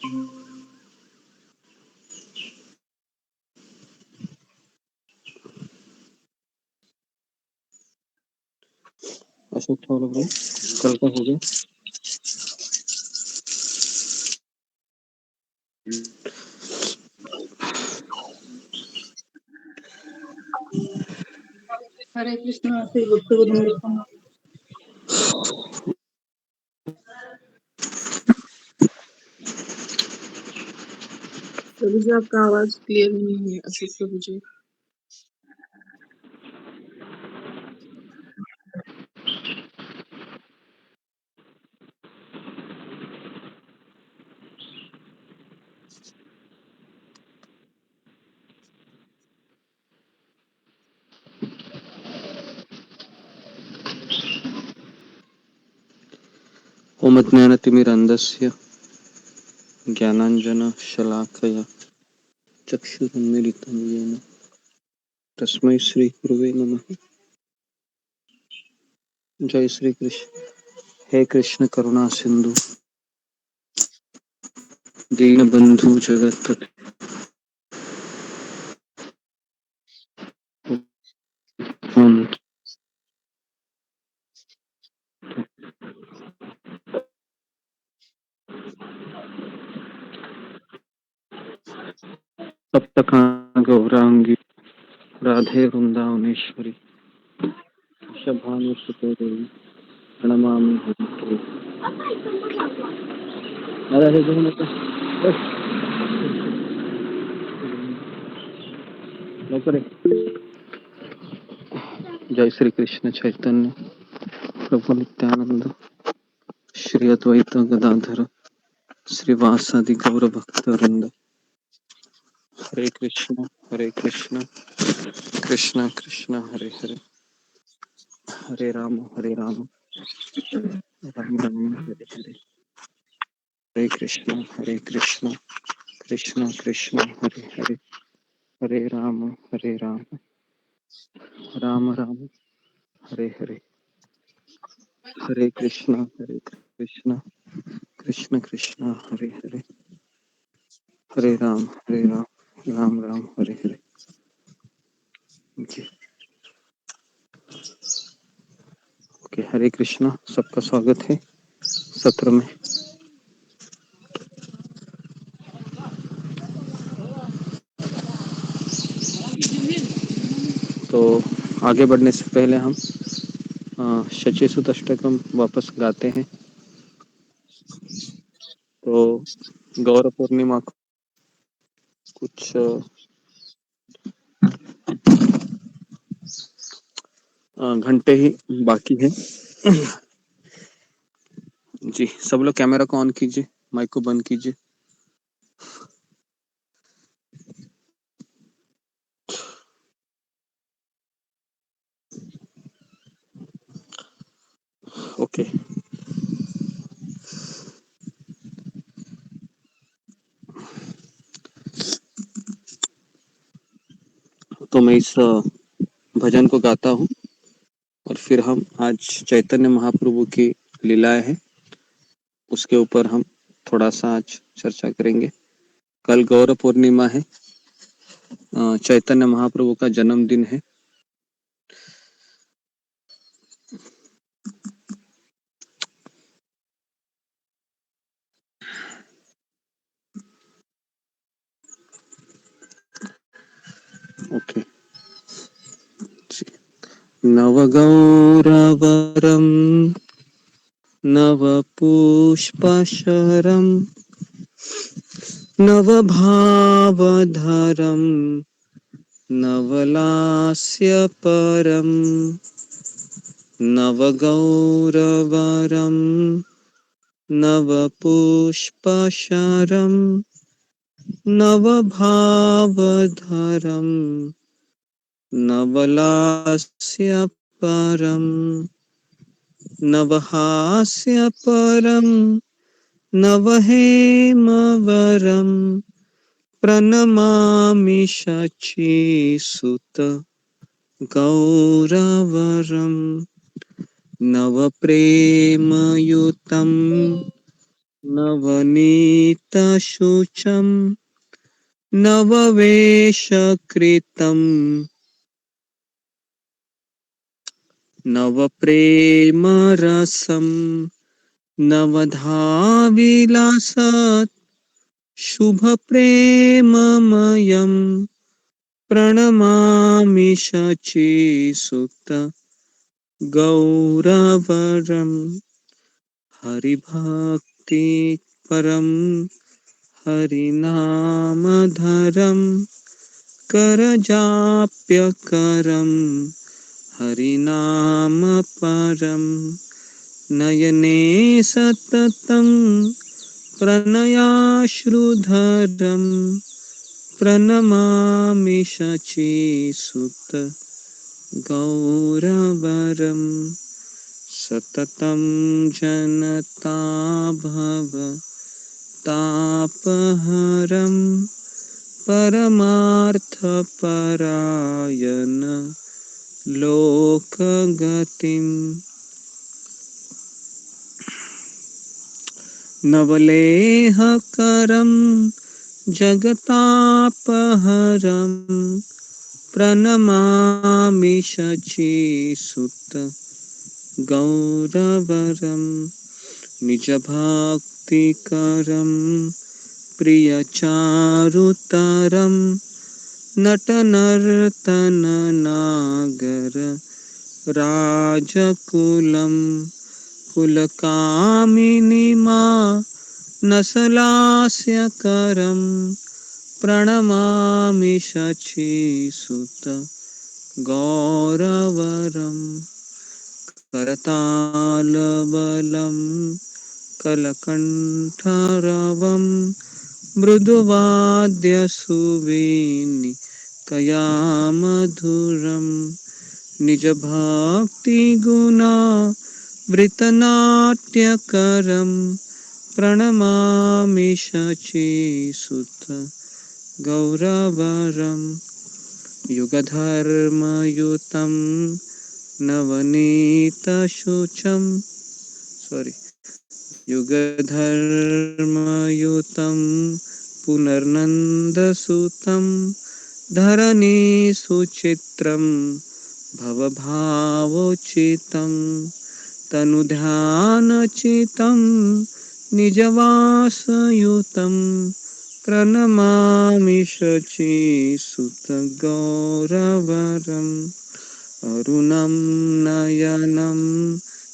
अशोक चावला भाई कल का हो गया। हरे कृष्णा श्री गुप्तगुरु प्रभु जी आपका आवाज क्लियर नहीं है। अशोक प्रभु जी ओम ज्ञानतिमिरन्धस्य ज्ञानाञ्जनशलाकया चक्षुरुन्मीलितं येन तस्मै श्री गुरुवे नमः। जय श्री कृष्ण। हे कृष्ण करुणा सिंधु दीनबंधु जगत सप्तकां गौरांगी राधे वृंदावनेश्वरी वृषभानुसुते देवी प्रणमामि हरिप्रिये। राधे लवकर ये। जय श्री कृष्ण चैतन्य प्रभु नित्यानंद श्री अद्वैत गदाधर श्रीवासादि गौर भक्त वृंद। हरे कृष्ण कृष्ण कृष्ण हरे हरे, हरे राम राम राम हरे हरे। हरे कृष्ण कृष्ण कृष्ण हरे हरे, हरे राम राम राम हरे हरे। हरे कृष्ण कृष्ण कृष्ण हरे हरे, हरे राम राम राम हरे हरे। जी ओके, हरे कृष्णा। सबका स्वागत है सत्र में। तो आगे बढ़ने से पहले हम शचीसुत अष्टकम वापस गाते हैं। तो गौर पूर्णिमा को कुछ घंटे ही बाकी है। जी सब लोग कैमरा को ऑन कीजिए, माइक को बंद कीजिए। ओके, तो मैं इस भजन को गाता हूँ और फिर हम आज चैतन्य महाप्रभु की लीलाएं हैं उसके ऊपर हम थोड़ा सा आज चर्चा करेंगे। कल गौर पूर्णिमा है, चैतन्य महाप्रभु का जन्मदिन है। ओके, नवगौरवरं नवपुष्पशरं नवभावधरं नवलास्यपरं नवगौरवरं नवपुष्पशरं नवभावधरं नवलास्यपरं नवहास्यपरं नवहेमवरं प्रणमामि शचीसुत गौरवरं नवप्रेमयुतं नवनीतशुचं नववेशकृतं नवप्रेमरसं नवधाविलासत् शुभप्रेममयं प्रणमामि शचीसुत गौरवरम् हरिभक्ति परं हरिनामधरं करजाप्यकरं हरिनामपरं नयने सततं प्रणयाश्रुधरं प्रणमामि शचीसुत गौरवरम् सततं जनताभव तापहरं परमार्थपरायण लोकगतिम् नवलेहकरं जगतापहरं प्रणमामि शचीसुत गौरवरं निजभक्तिकरं प्रियचारुतरं नटनर्तननागर राजकुलं कुलकामिनीमा नसलास्यकरं प्रणमामि शचीसुत गौरवरम् करतालबलं कलकण्ठरवं मृदुवाद्यसुवेणि कयामधुरं निजभक्तिगुणा वृतनाट्यकरं प्रणमामि शचीसुत गौरवरं युगधर्मयुतं नवनीतशुचं युगधर्मयुतं पुनर्नन्दसुतं धरणीसुचित्रं भवभावोचितं तनुध्यानचितं निजवासयुतं प्रणमामि शचीसुत गौरवरम् अरुणं नयनं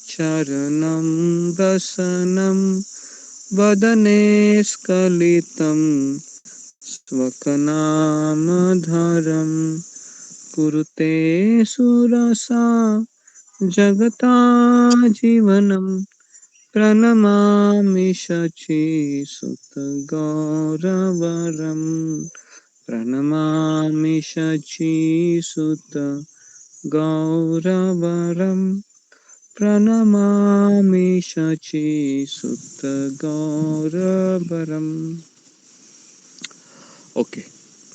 चरणं रसनं वदने स्खलितं स्वकनामधरं कुरुते सुरसा जगता जीवनं प्रणमामि शचीसुत गौरवरं प्रणमामि शचीसुत गौरवरं प्रणमामि शचीसुत गौरवरम। ओके,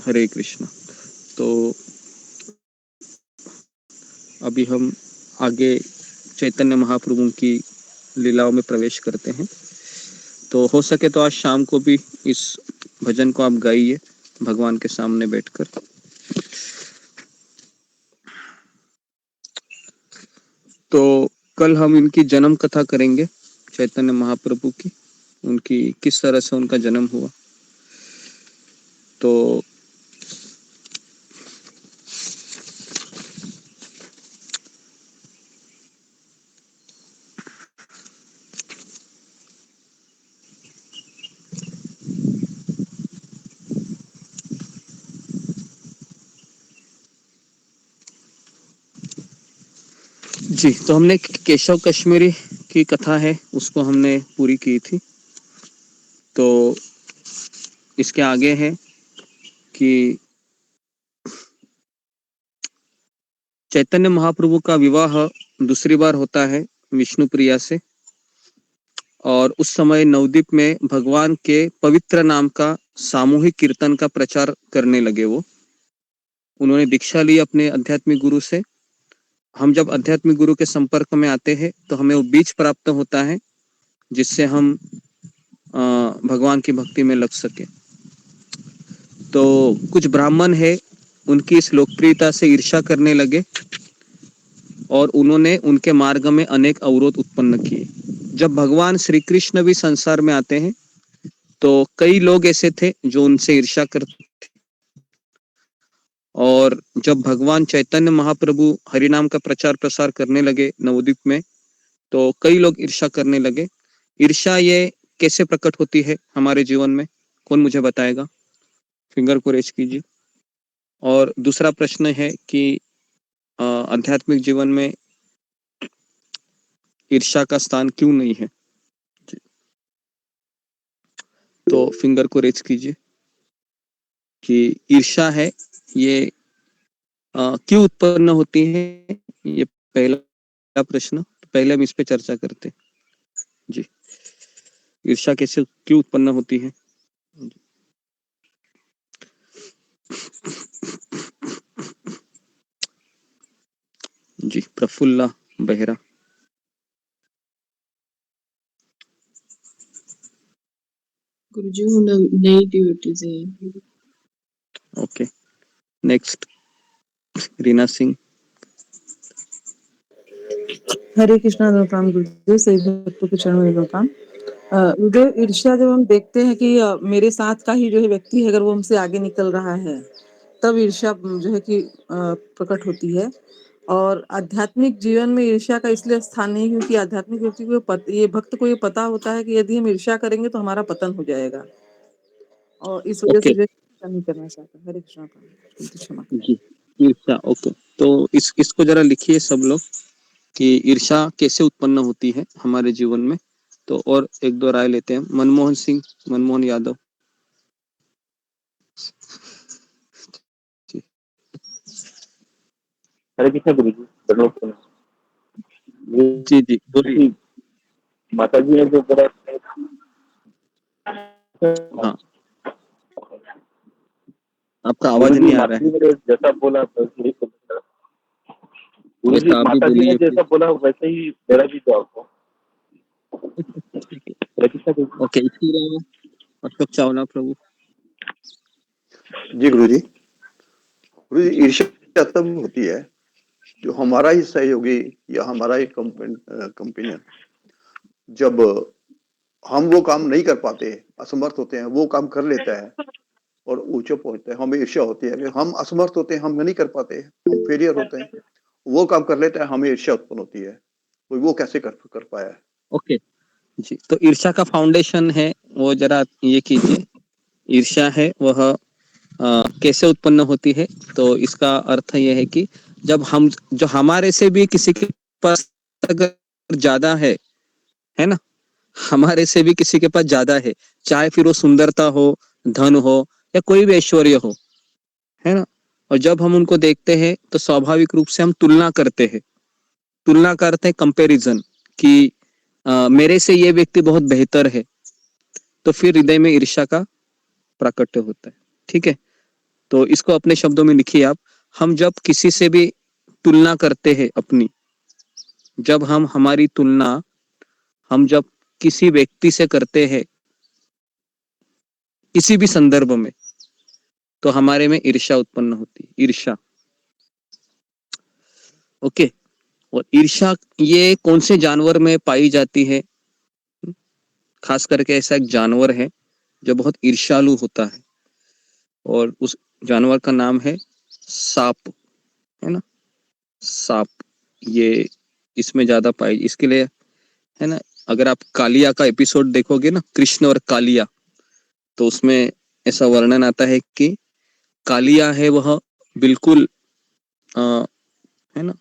हरे कृष्णा। तो अभी हम आगे चैतन्य महाप्रभु की लीलाओं में प्रवेश करते हैं। तो हो सके तो आज शाम को भी इस भजन को आप गाइए भगवान के सामने बैठकर। तो कल हम इनकी जन्म कथा करेंगे, चैतन्य महाप्रभु की, उनकी किस तरह से उनका जन्म हुआ। तो जी, तो हमने केशव कश्मीरी की कथा है उसको हमने पूरी की थी। तो इसके आगे है कि चैतन्य महाप्रभु का विवाह दूसरी बार होता है विष्णु प्रिया से, और उस समय नवदीप में भगवान के पवित्र नाम का सामूहिक कीर्तन का प्रचार करने लगे। वो उन्होंने दीक्षा ली अपने आध्यात्मिक गुरु से। हम जब आध्यात्मिक गुरु के संपर्क में आते हैं तो हमें वो बीज प्राप्त होता है जिससे हम भगवान की भक्ति में लग सके। तो कुछ ब्राह्मण है, उनकी इस लोकप्रियता से ईर्ष्या करने लगे और उन्होंने उनके मार्ग में अनेक अवरोध उत्पन्न किए। जब भगवान श्री कृष्ण भी संसार में आते हैं तो कई लोग ऐसे थे जो उनसे ईर्ष्या करते, और जब भगवान चैतन्य महाप्रभु हरि नाम का प्रचार प्रसार करने लगे नवद्वीप में, तो कई लोग ईर्ष्या करने लगे। ईर्ष्या ये कैसे प्रकट होती है हमारे जीवन में, कौन मुझे बताएगा? फिंगर को रेज कीजिए। और दूसरा प्रश्न है कि आध्यात्मिक जीवन में ईर्ष्या का स्थान क्यों नहीं है? तो फिंगर को रेज कीजिए कि ईर्ष्या है ये क्यों उत्पन्न होती है, ये पहला प्रश्न। पहले हम इस पे चर्चा करते हैं। जी, ईर्ष्या कैसे क्यों उत्पन्न होती है? जी, प्रफुल्ला बेहरा। गुरुजी वो नई डिवोटीज है। Okay, next Reena Singh. हरे कृष्णा अनुपम गुरुदेव, सही भक्तों के चरणों में अनुपम। गुरुदेव, ईर्ष्या जब हम देखते हैं कि मेरे साथ का ही जो है व्यक्ति है, अगर वो हमसे आगे निकल रहा है तब ईर्ष्या जो है कि प्रकट होती है। और आध्यात्मिक जीवन में ईर्ष्या का इसलिए स्थान नहीं, क्योंकि आध्यात्मिक व्यक्ति को ये भक्त को ये पता होता है कि यदि हम ईर्ष्या करेंगे तो हमारा पतन हो जाएगा, और इस वजह ओके से जो है ईर्ष्या नहीं करना चाहता। हरे कृष्णा का क्षमा करें। जी, ईर्ष्या। ओके, तो इसको जरा लिखिए सब लोग कि ईर्ष्या कैसे उत्पन्न होती है हमारे जीवन में। तो और एक दो राय लेते हैं। मनमोहन सिंह, मनमोहन यादव जी। हरे कृष्ण गुरु जी, जी जी बोलिए। माता जी ने जो बोला, हाँ, आपका गुरु आवाज जी नहीं आ माता रहा जी है। ने जैसा बोला वैसे ही, गुरु थोड़ा जी सा आप भी माता जी ने बोलिए जैसा प्लीज। बोला वैसे ही मेरा भी जवाब हो। ठीक है, हरे कृष्ण गुरु जी। ओके। इसके अलावा अशोक चावला प्रभु। जी गुरु जी, ईर्ष्या तब होती है जो हमारा ही सहयोगी या हमारा ही कंपेनियन जब हम वो काम नहीं कर पाते, असमर्थ होते हैं, वो काम कर लेता है और ऊंचे पहुंचते हैं, हमें ईर्ष्या होती है कि हम असमर्थ होते हैं, हम नहीं कर पाते, हम फेलियर होते हैं। वो काम कर लेता है, हमें ईर्ष्या उत्पन्न होती है, तो वो कैसे कर पाया है। ओके जी, तो ईर्ष्या का फाउंडेशन है वो जरा ये कीजिए। ईर्ष्या है वह कैसे उत्पन्न होती है? तो इसका अर्थ यह है कि जब हम, जो हमारे से भी किसी के पास अगर ज्यादा है ना, हमारे से भी किसी के पास ज्यादा है, चाहे फिर वो सुंदरता हो, धन हो, या कोई भी ऐश्वर्य हो, है ना, और जब हम उनको देखते हैं तो स्वाभाविक रूप से हम तुलना करते हैं। तुलना करते हैं, कंपैरिजन, कि मेरे से ये व्यक्ति बहुत बेहतर है, तो फिर हृदय में ईर्ष्या का प्राकट्य होता है। ठीक है, तो इसको अपने शब्दों में लिखिए आप। हम जब किसी से भी तुलना करते हैं अपनी, जब हम हमारी तुलना हम जब किसी व्यक्ति से करते हैं किसी भी संदर्भ में, तो हमारे में ईर्ष्या उत्पन्न होती है। ईर्ष्या, ओके। और ईर्ष्या ये कौन से जानवर में पाई जाती है? खास करके ऐसा एक जानवर है जो बहुत ईर्ष्यालु होता है, और उस जानवर का नाम है सांप, है ना, सांप। ये इसमें ज्यादा पाई, इसके लिए, है ना, अगर आप कालिया का एपिसोड देखोगे ना, कृष्ण और कालिया, तो उसमें ऐसा वर्णन आता है कि कालिया है वह बिल्कुल है ना,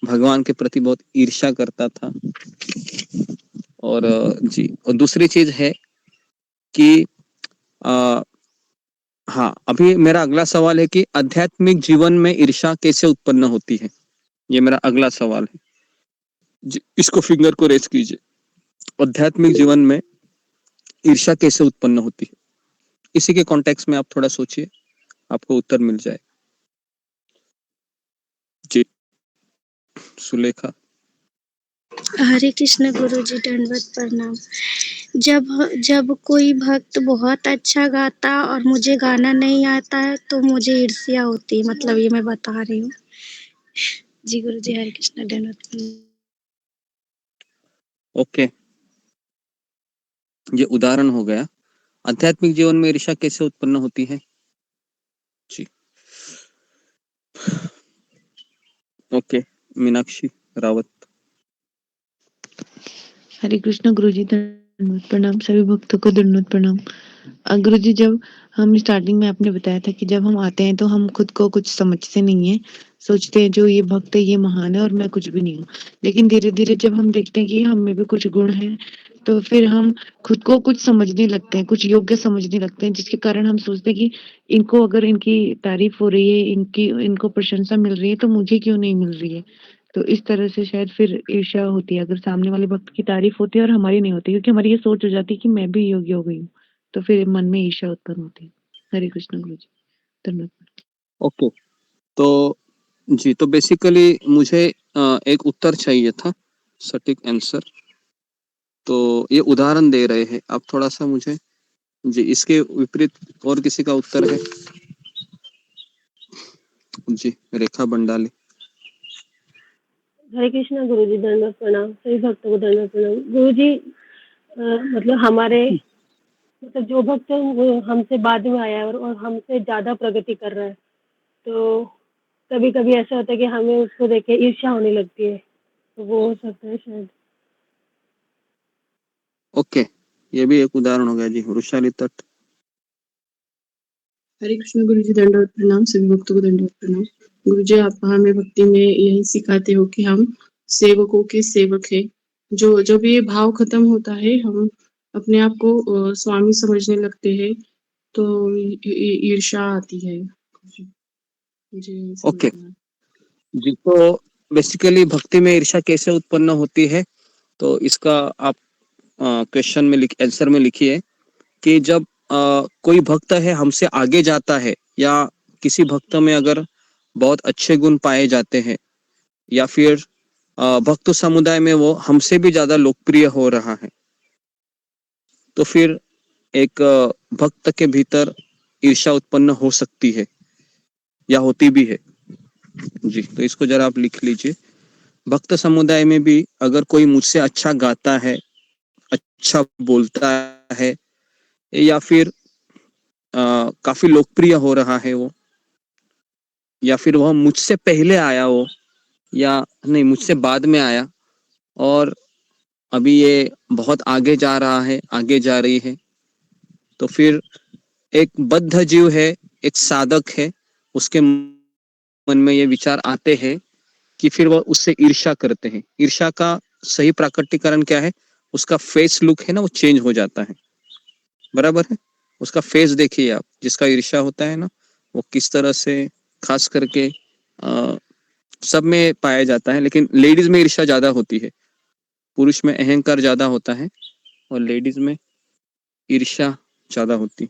भगवान के प्रति बहुत ईर्ष्या करता था। और जी, और दूसरी चीज है कि आ, हाँ, अभी मेरा अगला सवाल है कि आध्यात्मिक जीवन में ईर्ष्या कैसे उत्पन्न होती है? ये मेरा अगला सवाल है जी। इसको फिंगर को रेज कीजिए। आध्यात्मिक जीवन में ईर्ष्या कैसे उत्पन्न होती है? इसी के कॉन्टेक्स्ट में आप थोड़ा सोचिए, आपको उत्तर मिल जाए। जी, सुलेखा। हरे कृष्ण गुरु जी, दंडवत प्रणाम। जब जब कोई भक्त बहुत अच्छा गाता और मुझे गाना नहीं आता है तो मुझे ईर्ष्या होती है, मतलब ये मैं बता रही हूँ। जी गुरु जी, हरे कृष्णा, धन्यवाद। ओके, ये उदाहरण हो गया। आध्यात्मिक जीवन में ईर्ष्या कैसे उत्पन्न होती है जी। ओके, मीनाक्षी रावत। हरे कृष्ण गुरुजी, धन्यवाद प्रणाम, सभी भक्तों को धन्यवाद प्रणाम। गुरुजी, जब हम स्टार्टिंग में आपने बताया था कि जब हम आते हैं तो हम खुद को कुछ समझते नहीं है, सोचते हैं जो ये भक्त है ये महान है और मैं कुछ भी नहीं हूँ। लेकिन धीरे धीरे जब हम देखते हैं कि हम में भी कुछ गुण हैं तो फिर हम खुद को कुछ समझने लगते हैं, कुछ योग्य समझने लगते हैं, जिसके कारण हम सोचते हैं कि इनको अगर इनकी तारीफ हो रही है, इनको प्रशंसा मिल रही है तो मुझे क्यों नहीं मिल रही है। तो इस तरह से शायद फिर ईर्ष्या होती है अगर सामने वाले भक्त की तारीफ होती है और हमारी नहीं होती, क्योंकि हमारी ये सोच हो जाती है कि मैं भी योग्य हो गई हूँ, तो फिर मन में ईर्ष्या उत्पन्न होती है। हरे कृष्ण गुरु जी, धन्यवाद। ओके, तो जी, तो बेसिकली मुझे एक उत्तर चाहिए था, सटीक आंसर। तो ये उदाहरण दे रहे हैं आप, थोड़ा सा मुझे जी इसके विपरीत और किसी का उत्तर है जी। रेखा बंडाले। हरे कृष्णा गुरुजी, दंडवत प्रणाम, सभी भक्तों को दंडवत प्रणाम। गुरुजी, मतलब हमारे मतलब जो भक्त है वो हमसे बाद में आया है और हमसे ज्यादा प्रगति कर रहा है, तो कभी कभी ऐसा होता है कि हमें उसको देख के ईर्ष्या होने लगती है, तो वो हो सकता है शायद। ओके, ये भी एक उदाहरण हो गया जी। वृषाली तट। हरे कृष्ण गुरु जी, दंडवत प्रणाम, सभी भक्तों को दंडवत प्रणाम। गुरु जी, आप हमें भक्ति में यही सिखाते हो कि हम सेवकों के सेवक है। जो जब ये भाव खत्म होता है, हम अपने आप को स्वामी समझने लगते हैं, तो ईर्ष्या आती है। जी ओके जी, तो बेसिकली भक्ति में ईर्ष्या कैसे उत्पन्न होती है, तो इसका आप क्वेश्चन में आंसर में लिखिए कि जब कोई भक्त है हमसे आगे जाता है, या किसी भक्त में अगर बहुत अच्छे गुण पाए जाते हैं, या फिर भक्त समुदाय में वो हमसे भी ज्यादा लोकप्रिय हो रहा है, तो फिर एक भक्त के भीतर ईर्ष्या उत्पन्न हो सकती है या होती भी है जी। तो इसको जरा आप लिख लीजिए। भक्त समुदाय में भी अगर कोई मुझसे अच्छा गाता है, अच्छा बोलता है, या फिर काफी लोकप्रिय हो रहा है वो, या फिर वह मुझसे पहले आया हो, या नहीं मुझसे बाद में आया, और अभी ये बहुत आगे जा रहा है, आगे जा रही है, तो फिर एक बद्ध जीव है, एक साधक है, उसके मन में ये विचार आते हैं कि फिर वह उससे ईर्ष्या करते हैं। ईर्ष्या का सही प्राकटीकरण क्या है? उसका फेस लुक है ना, वो चेंज हो जाता है, बराबर है। उसका फेस देखिए आप, जिसका ईर्ष्या होता है ना, वो किस तरह से, खास करके सब में पाया जाता है, लेकिन लेडीज में ईर्ष्या ज्यादा होती है। पुरुष में अहंकार ज्यादा होता है और लेडीज में ईर्ष्या ज्यादा होती।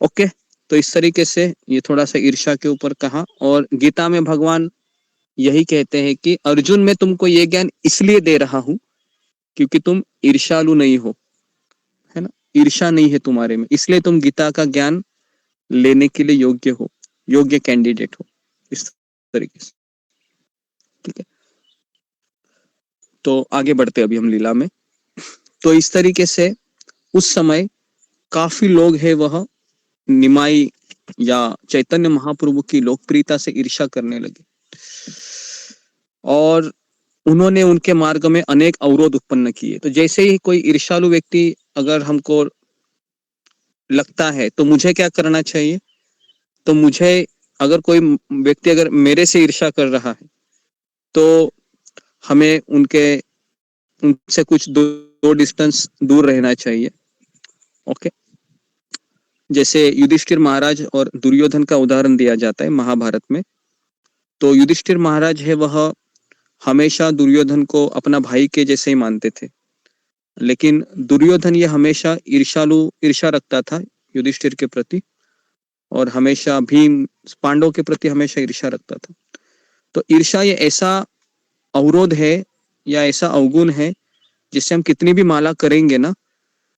ओके, तो इस तरीके से ये थोड़ा सा ईर्ष्या के ऊपर कहा। और गीता में भगवान यही कहते हैं कि अर्जुन, मैं तुमको ये ज्ञान इसलिए दे रहा हूं क्योंकि तुम ईर्ष्यालु नहीं हो, है ना, ईर्ष्या नहीं है तुम्हारे में, इसलिए तुम गीता का ज्ञान लेने के लिए योग्य हो, योग्य कैंडिडेट हो, इस तरीके से। ठीक है, तो आगे बढ़ते अभी हम लीला में। तो इस तरीके से उस समय काफी लोग हैं वह निमाई या चैतन्य महाप्रभु की लोकप्रियता से ईर्ष्या करने लगे, और उन्होंने उनके मार्ग में अनेक अवरोध उत्पन्न किए। तो जैसे ही कोई ईर्ष्यालु व्यक्ति अगर हमको लगता है, तो मुझे क्या करना चाहिए? तो मुझे, अगर कोई व्यक्ति अगर मेरे से ईर्ष्या कर रहा है, तो हमें उनसे कुछ दो डिस्टेंस दूर रहना चाहिए। ओके, जैसे युधिष्ठिर महाराज और दुर्योधन का उदाहरण दिया जाता है महाभारत में। तो युधिष्ठिर महाराज है, वह हमेशा दुर्योधन को अपना भाई के जैसे ही मानते थे, लेकिन दुर्योधन ये हमेशा ईर्ष्या रखता था युधिष्ठिर के प्रति, और हमेशा भीम, पांडवों के प्रति हमेशा ईर्ष्या रखता था। तो ईर्ष्या ये ऐसा अवरोध है या ऐसा अवगुण है, जिससे हम कितनी भी माला करेंगे ना,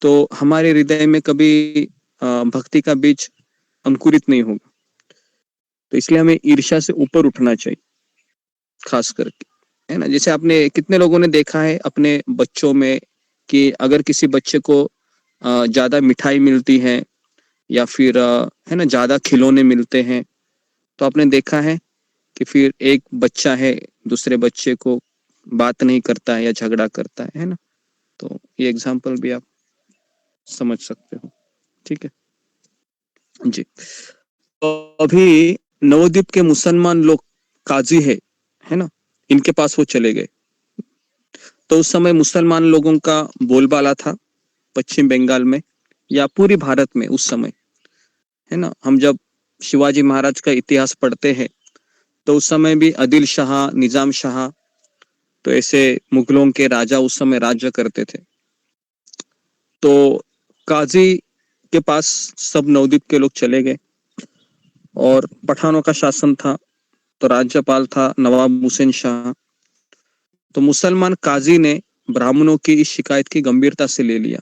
तो हमारे हृदय में कभी भक्ति का बीज अंकुरित नहीं होगा। तो इसलिए हमें ईर्ष्या से ऊपर उठना चाहिए, खास करके, है ना। जैसे आपने कितने लोगों ने देखा है अपने बच्चों में कि अगर किसी बच्चे को ज्यादा मिठाई मिलती है या फिर है ना ज्यादा खिलौने मिलते हैं, तो आपने देखा है कि फिर एक बच्चा है दूसरे बच्चे को बात नहीं करता है या झगड़ा करता है ना। तो ये एग्जाम्पल भी आप समझ सकते हो, ठीक है जी। तो अभी नवद्वीप के मुसलमान लोग काजी है ना, इनके पास वो चले गए। तो उस समय मुसलमान लोगों का बोलबाला था पश्चिम बंगाल में या पूरी भारत में उस समय, है ना। हम जब शिवाजी महाराज का इतिहास पढ़ते हैं तो उस समय भी आदिल शाह, निजाम शाह, तो ऐसे मुगलों के राजा उस समय राज्य करते थे। तो काजी के पास सब नवद्वीप के लोग चले गए और पठानों का शासन था, तो राज्यपाल था नवाब हुसैन शाह। तो मुसलमान काजी ने ब्राह्मणों की इस शिकायत की गंभीरता से ले लिया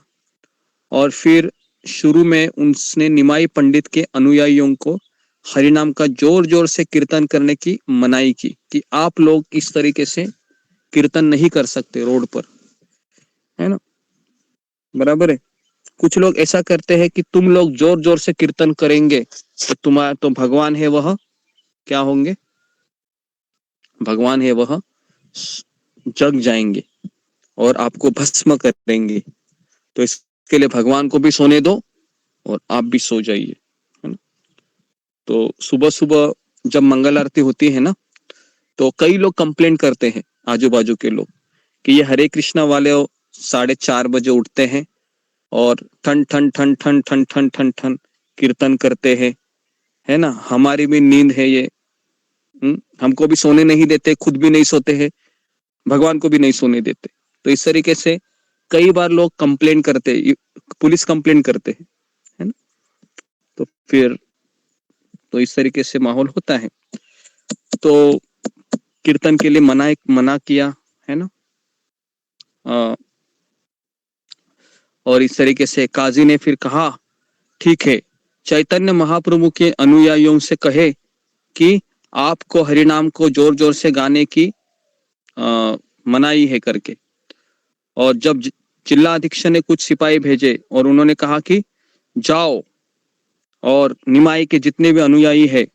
और फिर शुरू में उसने निमाई पंडित के अनुयायियों को हरिनाम का जोर जोर से कीर्तन करने की मनाही की कि आप लोग इस तरीके से कीर्तन नहीं कर सकते रोड पर, है ना, बराबर है। कुछ लोग ऐसा करते हैं कि तुम लोग जोर जोर से कीर्तन करेंगे तो तुम्हारा तो भगवान है वह क्या होंगे, भगवान है वह जग जाएंगे और आपको भस्म करेंगे, तो इसके लिए भगवान को भी सोने दो और आप भी सो जाइए, है ना। तो सुबह सुबह जब मंगल आरती होती है ना, तो कई लोग कंप्लेंट करते हैं आजू बाजू के लोग कि ये हरे कृष्णा वाले 4:30 बजे उठते हैं और ठन ठन ठन ठन ठन ठन ठन ठन कीर्तन करते हैं, है ना। हमारी भी नींद है ये, हमको भी सोने नहीं देते, खुद भी नहीं सोते हैं, भगवान को भी नहीं सोने देते। तो इस तरीके से कई बार लोग कंप्लेंट करते, पुलिस कंप्लेंट करते हैं, है ना। तो फिर तो इस तरीके से माहौल होता है। तो कीर्तन के लिए मना किया, है ना। और इस तरीके से काजी ने फिर कहा ठीक है, चैतन्य महाप्रभु के अनुयायियों से कहे कि आपको हरिनाम को जोर जोर से गाने की मनाही है करके। और जब जिला अधीक्षक ने कुछ सिपाही भेजे और उन्होंने कहा कि जाओ और निमाई के जितने भी अनुयायी है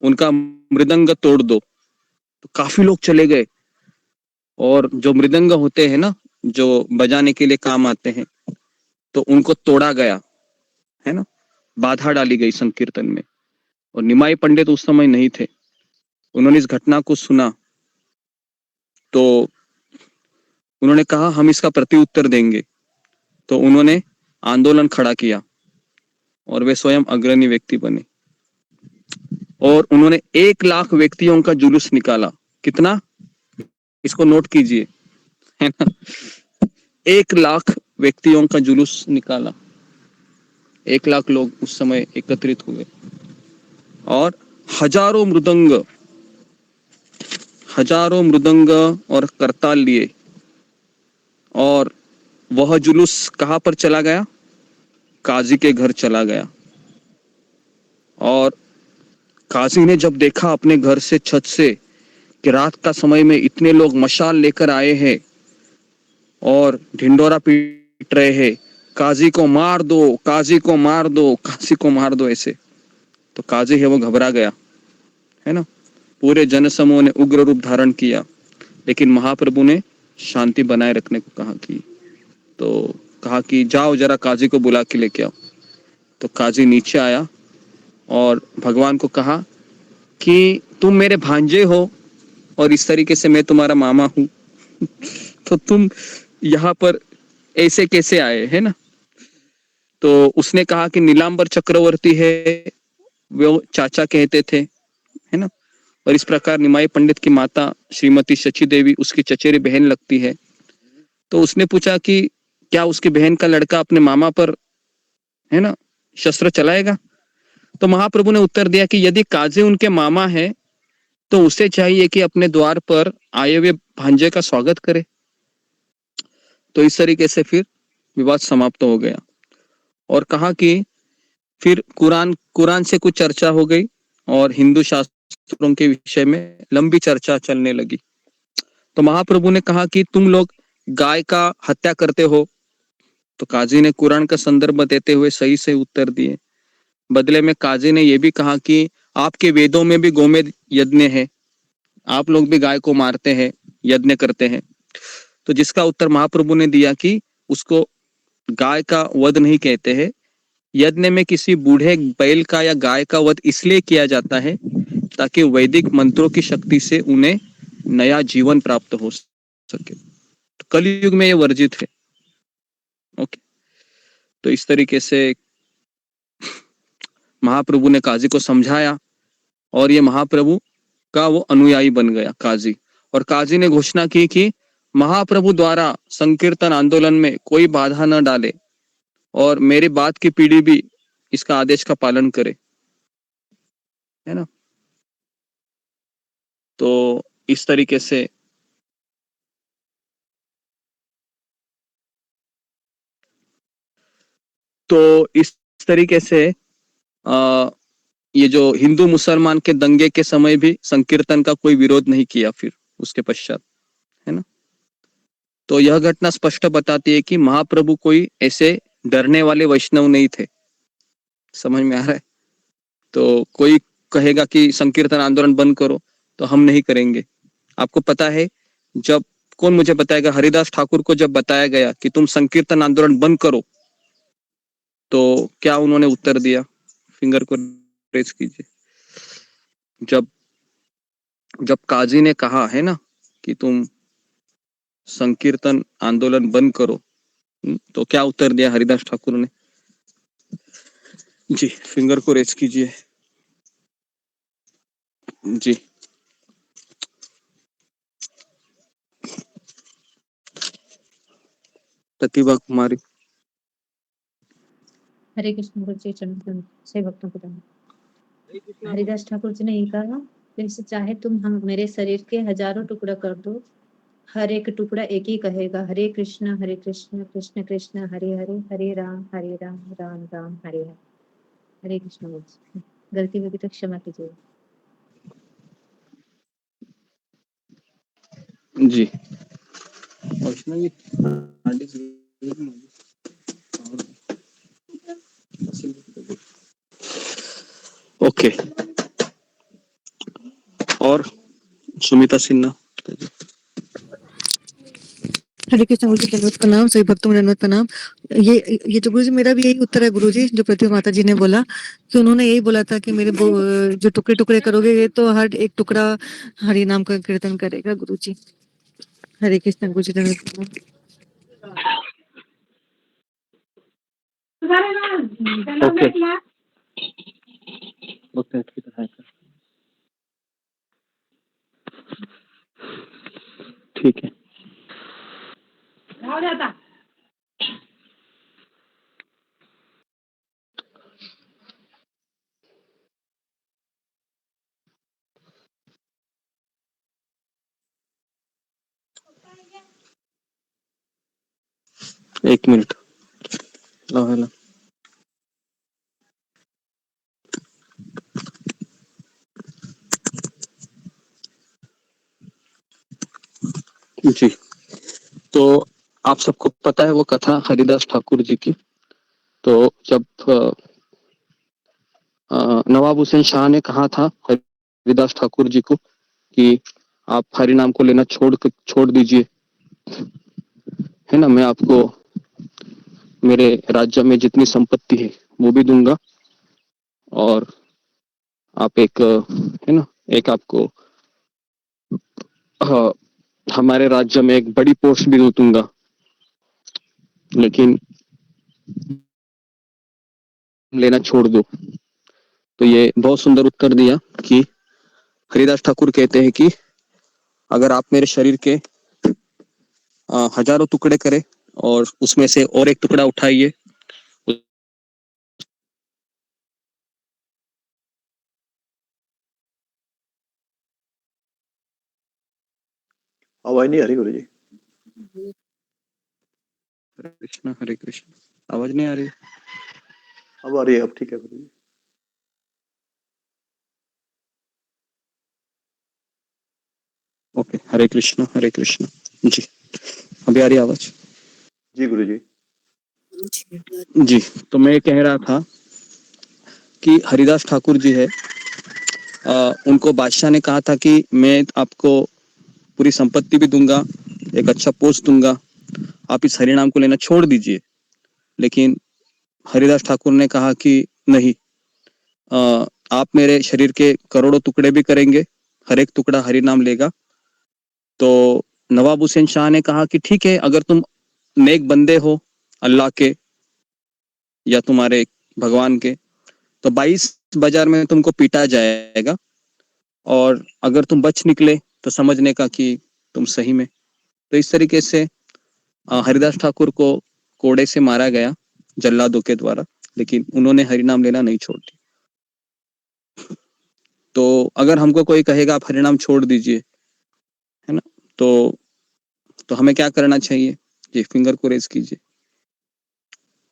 उनका मृदंग तोड़ दो, तो काफी लोग चले गए और जो मृदंग होते हैं ना जो बजाने के लिए काम आते हैं, तो उनको तोड़ा गया, है ना, बाधा डाली गई संकीर्तन में। और निमाई पंडित उस समय नहीं थे, उन्होंने इस घटना को सुना तो उन्होंने कहा हम इसका प्रत्युत्तर देंगे। तो उन्होंने आंदोलन खड़ा किया और वे स्वयं अग्रणी व्यक्ति बने और उन्होंने 1 लाख व्यक्तियों का जुलूस निकाला। कितना, इसको नोट कीजिए, है ना, 1 लाख व्यक्तियों का जुलूस निकाला। 1 लाख लोग उस समय एकत्रित हुए और हजारों मृदंग और करताल लिए और वह जुलूस कहां पर चला गया, काजी के घर चला गया। और काजी ने जब देखा अपने घर से छत से कि रात का समय में इतने लोग मशाल लेकर आए हैं और ढिंडोरा पीट रहे हैं, काजी को मार दो, काजी को मार दो, काजी को मार दो, ऐसे, तो काजी है वो घबरा गया, है ना। पूरे जनसमूह ने उग्र रूप धारण किया, लेकिन महाप्रभु ने शांति बनाए रखने को कहा तो कहा कि जाओ जरा काजी को बुला के लेके आओ। तो काजी नीचे आया और भगवान को कहा कि तुम मेरे भांजे हो और इस तरीके से मैं तुम्हारा मामा हूं तो तुम यहाँ पर ऐसे कैसे आए, है ना। तो उसने कहा कि नीलांबर चक्रवर्ती है, वो चाचा कहते थे, है ना। और इस प्रकार निमाई पंडित की माता श्रीमती शची देवी उसकी चचेरी बहन लगती है। तो उसने पूछा कि क्या उसकी बहन का लड़का अपने मामा पर, है ना, शस्त्र चलाएगा। तो महाप्रभु ने उत्तर दिया कि यदि काजी उनके मामा है तो उसे चाहिए कि अपने द्वार पर आए हुए भांजे का स्वागत करे। तो इस तरीके से फिर विवाद समाप्त हो गया और कहा कि फिर कुरान से कुछ चर्चा हो गई और हिंदू शास्त्रों के विषय में लंबी चर्चा चलने लगी। तो महाप्रभु ने कहा कि तुम लोग गाय का हत्या करते हो। तो काजी ने कुरान का संदर्भ देते हुए सही से उत्तर दिए। बदले में काजी ने यह भी कहा कि आपके वेदों में भी गोमेद यज्ञ है, आप लोग भी गाय को मारते हैं, यज्ञ करते हैं। तो जिसका उत्तर महाप्रभु ने दिया कि उसको गाय का वध नहीं कहते हैं, यज्ञ में किसी बूढ़े बैल का या गाय का वध इसलिए किया जाता है ताकि वैदिक मंत्रों की शक्ति से उन्हें नया जीवन प्राप्त हो सके। तो कलयुग में ये वर्जित है। ओके, तो इस तरीके से महाप्रभु ने काजी को समझाया और ये महाप्रभु का वो अनुयायी बन गया काजी। और काजी ने घोषणा की कि महाप्रभु द्वारा संकीर्तन आंदोलन में कोई बाधा न डाले और मेरे बाद की पीढ़ी भी इसका आदेश का पालन करे, है ना। तो इस तरीके से ये जो हिंदू मुसलमान के दंगे के समय भी संकीर्तन का कोई विरोध नहीं किया फिर उसके पश्चात, है ना। तो यह घटना स्पष्ट बताती है कि महाप्रभु कोई ऐसे डरने वाले वैष्णव नहीं थे। समझ में आ रहा है। तो कोई कहेगा कि संकीर्तन आंदोलन बंद करो तो हम नहीं करेंगे। आपको पता है, जब कौन मुझे बताएगा, हरिदास ठाकुर को जब बताया गया कि तुम संकीर्तन आंदोलन बंद करो तो क्या उन्होंने उत्तर दिया? फिंगर को रेज कीजिए। जब जब काजी ने कहा है ना कि तुम संकीर्तन आंदोलन बंद करो, तो क्या उत्तर दिया हरिदास ठाकुर ने? जी, फिंगर को रेज कीजिए। जी, प्रतिभा कुमारी। हरे कृष्ण गुरु जी चरण से भक्तों को धन्यवाद। हरिदास ठाकुर जी ने ये कहा, जैसे चाहे तुम हम मेरे शरीर के हजारों टुकड़ा कर दो, हर एक टुकड़ा एक ही कहेगा, हरे कृष्ण कृष्ण कृष्ण हरे हरे, हरे राम राम राम हरे हरे। हरे कृष्ण गुरु जी, गलती होगी तो क्षमा कीजिए। जी, ओके। और सुमिता सिन्हा। हरे कृष्ण गुरु जी दंडवत प्रणाम, सभी भक्तों को दंडवत प्रणाम। ये तो गुरु जी मेरा भी यही उत्तर है गुरु जी, जो प्रतिभा माता जी ने बोला कि उन्होंने यही बोला था कि मेरे जो टुकड़े टुकड़े करोगे ये तो हर एक टुकड़ा हरि नाम का कीर्तन करेगा गुरु जी। हरे कृष्ण गुरु जी दंडवत प्रणाम। ठीक है। एक मिनट। हेलो। जी, तो आप सबको पता है वो कथा हरिदास ठाकुर जी की। तो जब नवाब हुसैन शाह ने कहा था हरिदास ठाकुर जी को कि आप हरि नाम को लेना छोड़ दीजिए, है ना, मैं आपको मेरे राज्य में जितनी संपत्ति है वो भी दूंगा और आप है ना, एक आपको हमारे राज्य में एक बड़ी पोस्ट भी दूंगा, लेकिन लेना छोड़ दो। तो ये बहुत सुंदर उत्तर दिया कि हरिदास ठाकुर कहते हैं कि अगर आप मेरे शरीर के हजारों टुकड़े करें और उसमें से और एक टुकड़ा उठाइए, आवाज नहीं आ रही गुरु जी। हरे कृष्ण। आवाज नहीं आ रही? अब आ रही है, अब ठीक है गुरुजी। ओके, हरे कृष्ण जी। अभी आ रही है आवाज? जी गुरुजी। जी, तो मैं कह रहा था कि हरिदास ठाकुर जी है, उनको बादशाह ने कहा था कि मैं आपको पूरी संपत्ति भी दूंगा, एक अच्छा पोस्ट दूंगा, आप इस हरिनाम को लेना छोड़ दीजिए। लेकिन हरिदास ठाकुर ने कहा कि नहीं, आप मेरे शरीर के करोड़ों टुकड़े भी करेंगे, हर एक टुकड़ा हरि नाम लेगा। तो नवाब हुसैन शाह ने कहा कि ठीक है, अगर तुम नेक बंदे हो अल्लाह के या तुम्हारे भगवान के, तो 22 बाजार में तुमको पीटा जाएगा, और अगर तुम बच निकले तो समझने का कि तुम सही में। तो इस तरीके से हरिदास ठाकुर को कोड़े से मारा गया जल्लादों के द्वारा, लेकिन उन्होंने हरिनाम लेना नहीं छोड़ दिया। तो अगर हमको कोई कहेगा आप हरिनाम छोड़ दीजिए, है ना, तो हमें क्या करना चाहिए? ये फिंगर को रेज कीजिए।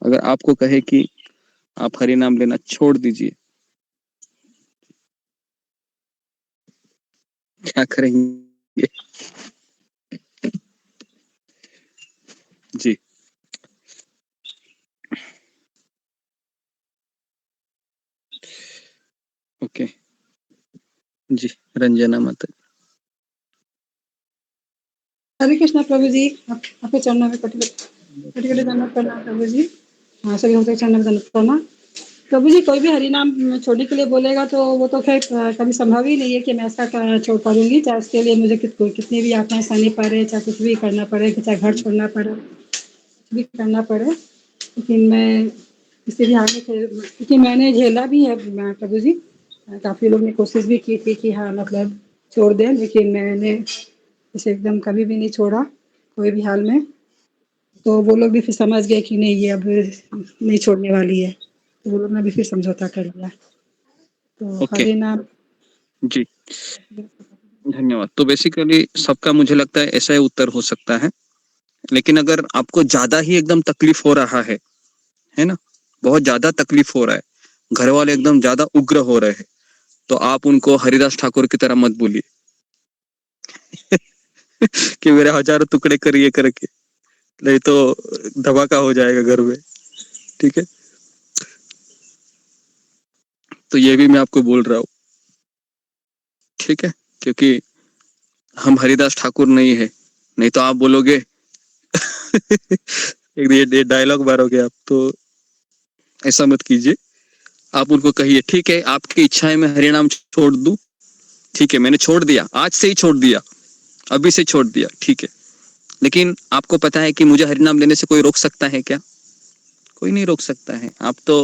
अगर आपको कहे कि आप हरिनाम लेना छोड़ दीजिए, क्या करेंगे? जी, ओके जी। रंजना माता। हरे कृष्णा प्रभु जी, आपके चरणों में कटी कटी दंडवत प्रणाम प्रभु जी। हाँ, सभी भक्तों के चरणों में दंडवत प्रणाम प्रभु जी। कोई भी हरिनाम छोड़ने के लिए बोलेगा तो वो तो खैर कभी संभव ही नहीं है कि मैं ऐसा छोड़ पाऊंगी, चाहे उसके लिए मुझे कितनी भी यातनाएं सहनी पड़े, चाहे कुछ भी करना पड़े, चाहे घर छोड़ना पड़े, कुछ भी करना पड़े। लेकिन मैं किसी भी हाल में क्योंकि मैंने झेला भी है प्रभु जी। काफ़ी लोग ने कोशिश भी की थी कि हाँ मतलब छोड़ दें, लेकिन मैंने इसे एकदम कभी भी नहीं छोड़ा कोई भी हाल में। तो वो लोग भी फिर समझ गए कि नहीं, ये अब नहीं छोड़ने वाली है, तो वो लोग ने भी फिर समझौता कर लिया। तो ओके हरे नाम जी, धन्यवाद। तो बेसिकली सबका मुझे लगता है ऐसा ही उत्तर हो सकता है, लेकिन अगर आपको ज्यादा ही एकदम तकलीफ हो रहा है ना, बहुत ज्यादा तकलीफ हो रहा है, घर वाले एकदम ज्यादा उग्र हो रहे हैं, तो आप उनको हरिदास ठाकुर की तरह मत बोलिए कि मेरे हजारों टुकड़े करिए करके, नहीं तो धमाका हो जाएगा घर में। ठीक है, तो ये भी मैं आपको बोल रहा हूँ, ठीक है, क्योंकि हम हरिदास ठाकुर नहीं है, नहीं तो आप बोलोगे एक ये डायलॉग मारोगे आप, तो ऐसा मत कीजिए। आप उनको कहिए ठीक है, आपकी इच्छा है मैं हरिनाम छोड़ दूं, ठीक है, मैंने छोड़ दिया, आज से ही छोड़ दिया, अभी से छोड़ दिया, ठीक है, लेकिन आपको पता है कि मुझे हरिनाम लेने से कोई रोक सकता है क्या? कोई नहीं रोक सकता है। आप तो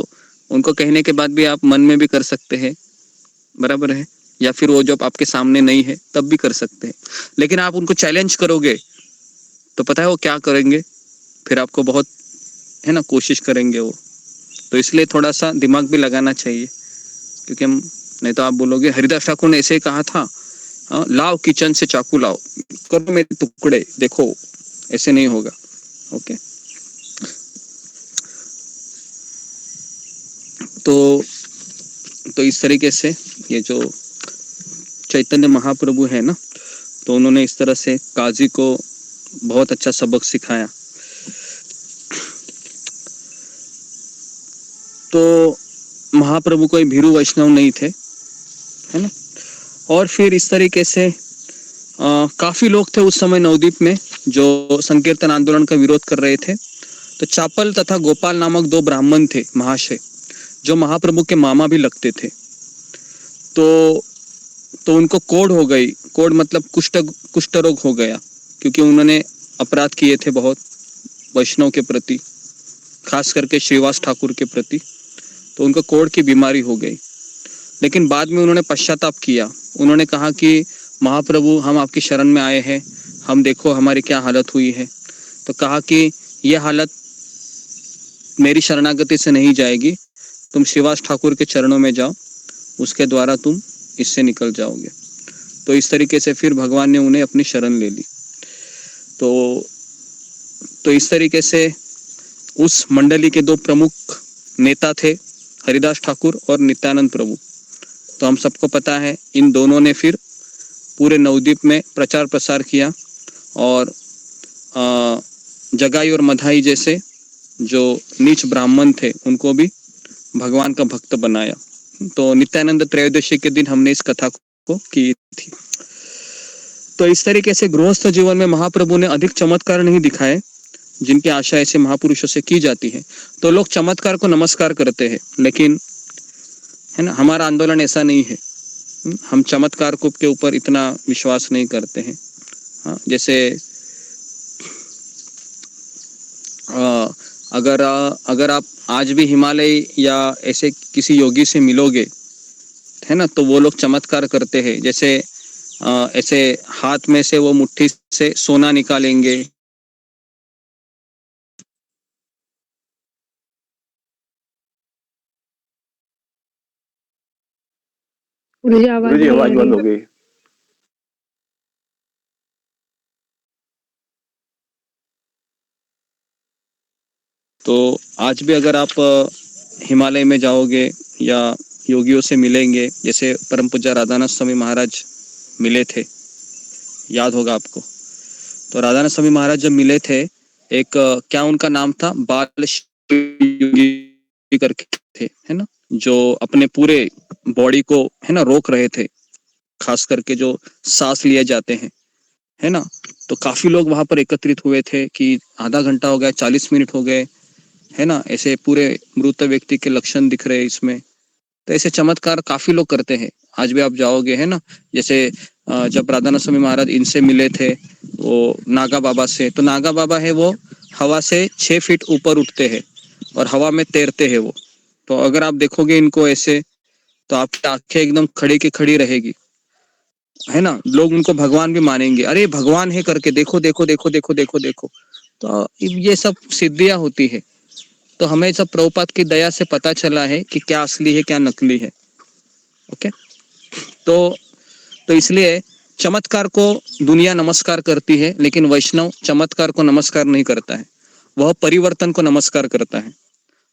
उनको कहने के बाद भी आप मन में भी कर सकते हैं, बराबर है, या फिर वो जब आपके सामने नहीं है तब भी कर सकते हैं। लेकिन आप उनको चैलेंज करोगे तो पता है वो क्या करेंगे? फिर आपको बहुत, है ना, कोशिश करेंगे वो। तो इसलिए थोड़ा सा दिमाग भी लगाना चाहिए, क्योंकि हम, नहीं तो आप बोलोगे हरिदास ठाकुर ने ऐसे ही कहा था, लाओ किचन से चाकू लाओ, करो मेरे टुकड़े, देखो ऐसे नहीं होगा। ओके, तो इस तरीके से ये जो चैतन्य महाप्रभु है ना, तो उन्होंने इस तरह से काजी को बहुत अच्छा सबक सिखाया। तो महाप्रभु कोई भीरू वैष्णव नहीं थे, है ना। और फिर इस तरीके से काफी लोग थे उस समय नवद्वीप में जो संकीर्तन आंदोलन का विरोध कर रहे थे। तो चापल तथा गोपाल नामक दो ब्राह्मण थे महाशय, जो महाप्रभु के मामा भी लगते थे। तो उनको कोढ़ हो गई, कोढ़ मतलब कुष्ठ रोग हो गया, क्योंकि उन्होंने अपराध किए थे बहुत वैष्णव के प्रति, खास करके श्रीवास ठाकुर के प्रति। तो उनको कोढ़ की बीमारी हो गई, लेकिन बाद में उन्होंने पश्चाताप किया। उन्होंने कहा कि महाप्रभु हम आपकी शरण में आए हैं, हम देखो हमारी क्या हालत हुई है। तो कहा कि यह हालत मेरी शरणागति से नहीं जाएगी, तुम श्रीवास ठाकुर के चरणों में जाओ, उसके द्वारा तुम इससे निकल जाओगे। तो इस तरीके से फिर भगवान ने उन्हें अपनी शरण ले ली। तो इस तरीके से उस मंडली के 2 प्रमुख नेता थे, हरिदास ठाकुर और नित्यानंद प्रभु। तो हम सबको पता है इन दोनों ने फिर पूरे नवद्वीप में प्रचार प्रसार किया और जगाई और मधाई जैसे जो नीच ब्राह्मण थे उनको भी भगवान का भक्त बनाया। तो नित्यानंद त्रयोदशी के दिन हमने इस कथा को की थी। तो इस तरीके से गृहस्थ जीवन में महाप्रभु ने अधिक चमत्कार नहीं दिखाए जिनकी आशा ऐसे महापुरुषों से की जाती है। तो लोग चमत्कार को नमस्कार करते हैं, लेकिन है ना, हमारा आंदोलन ऐसा नहीं है। हम चमत्कार को के ऊपर इतना विश्वास नहीं करते हैं। हाँ, जैसे अगर आप आज भी हिमालय या ऐसे किसी योगी से मिलोगे, है ना, तो वो लोग चमत्कार करते हैं। जैसे ऐसे हाथ में से वो मुट्ठी से सोना निकालेंगे, गुरुजी आवाज बंद हो गई। तो आज भी अगर आप हिमालय में जाओगे या योगियों से मिलेंगे, जैसे परम पूज्य राधानाथ स्वामी महाराज मिले थे, याद होगा आपको। तो राधानाथ स्वामी महाराज जब मिले थे, एक क्या उनका नाम था, बाल योगी करके थे, है ना, जो अपने पूरे बॉडी को, है ना, रोक रहे थे, खास करके जो सांस लिए जाते हैं, है ना। तो काफी लोग वहां पर एकत्रित हुए थे कि आधा घंटा हो गया, 40 मिनट हो गए, है ना, ऐसे पूरे मृत व्यक्ति के लक्षण दिख रहे हैं इसमें। तो ऐसे चमत्कार काफी लोग करते हैं। आज भी आप जाओगे, है ना, जैसे जब राधानाथ स्वामी महाराज इनसे मिले थे वो नागा बाबा से, तो नागा बाबा है वो हवा से 6 फीट ऊपर उठते हैं और हवा में तैरते हैं वो। तो अगर आप देखोगे इनको ऐसे, तो आपकी आंखें एकदम खड़ी की खड़ी रहेगी, है ना। लोग उनको भगवान भी मानेंगे, अरे भगवान है करके, देखो देखो देखो देखो देखो देखो। तो ये सब सिद्धियां होती है। तो हमें सब प्रभुपाद की दया से पता चला है कि क्या असली है क्या नकली है। ओके, तो इसलिए चमत्कार को दुनिया नमस्कार करती है, लेकिन वैष्णव चमत्कार को नमस्कार नहीं करता है, वह परिवर्तन को नमस्कार करता है।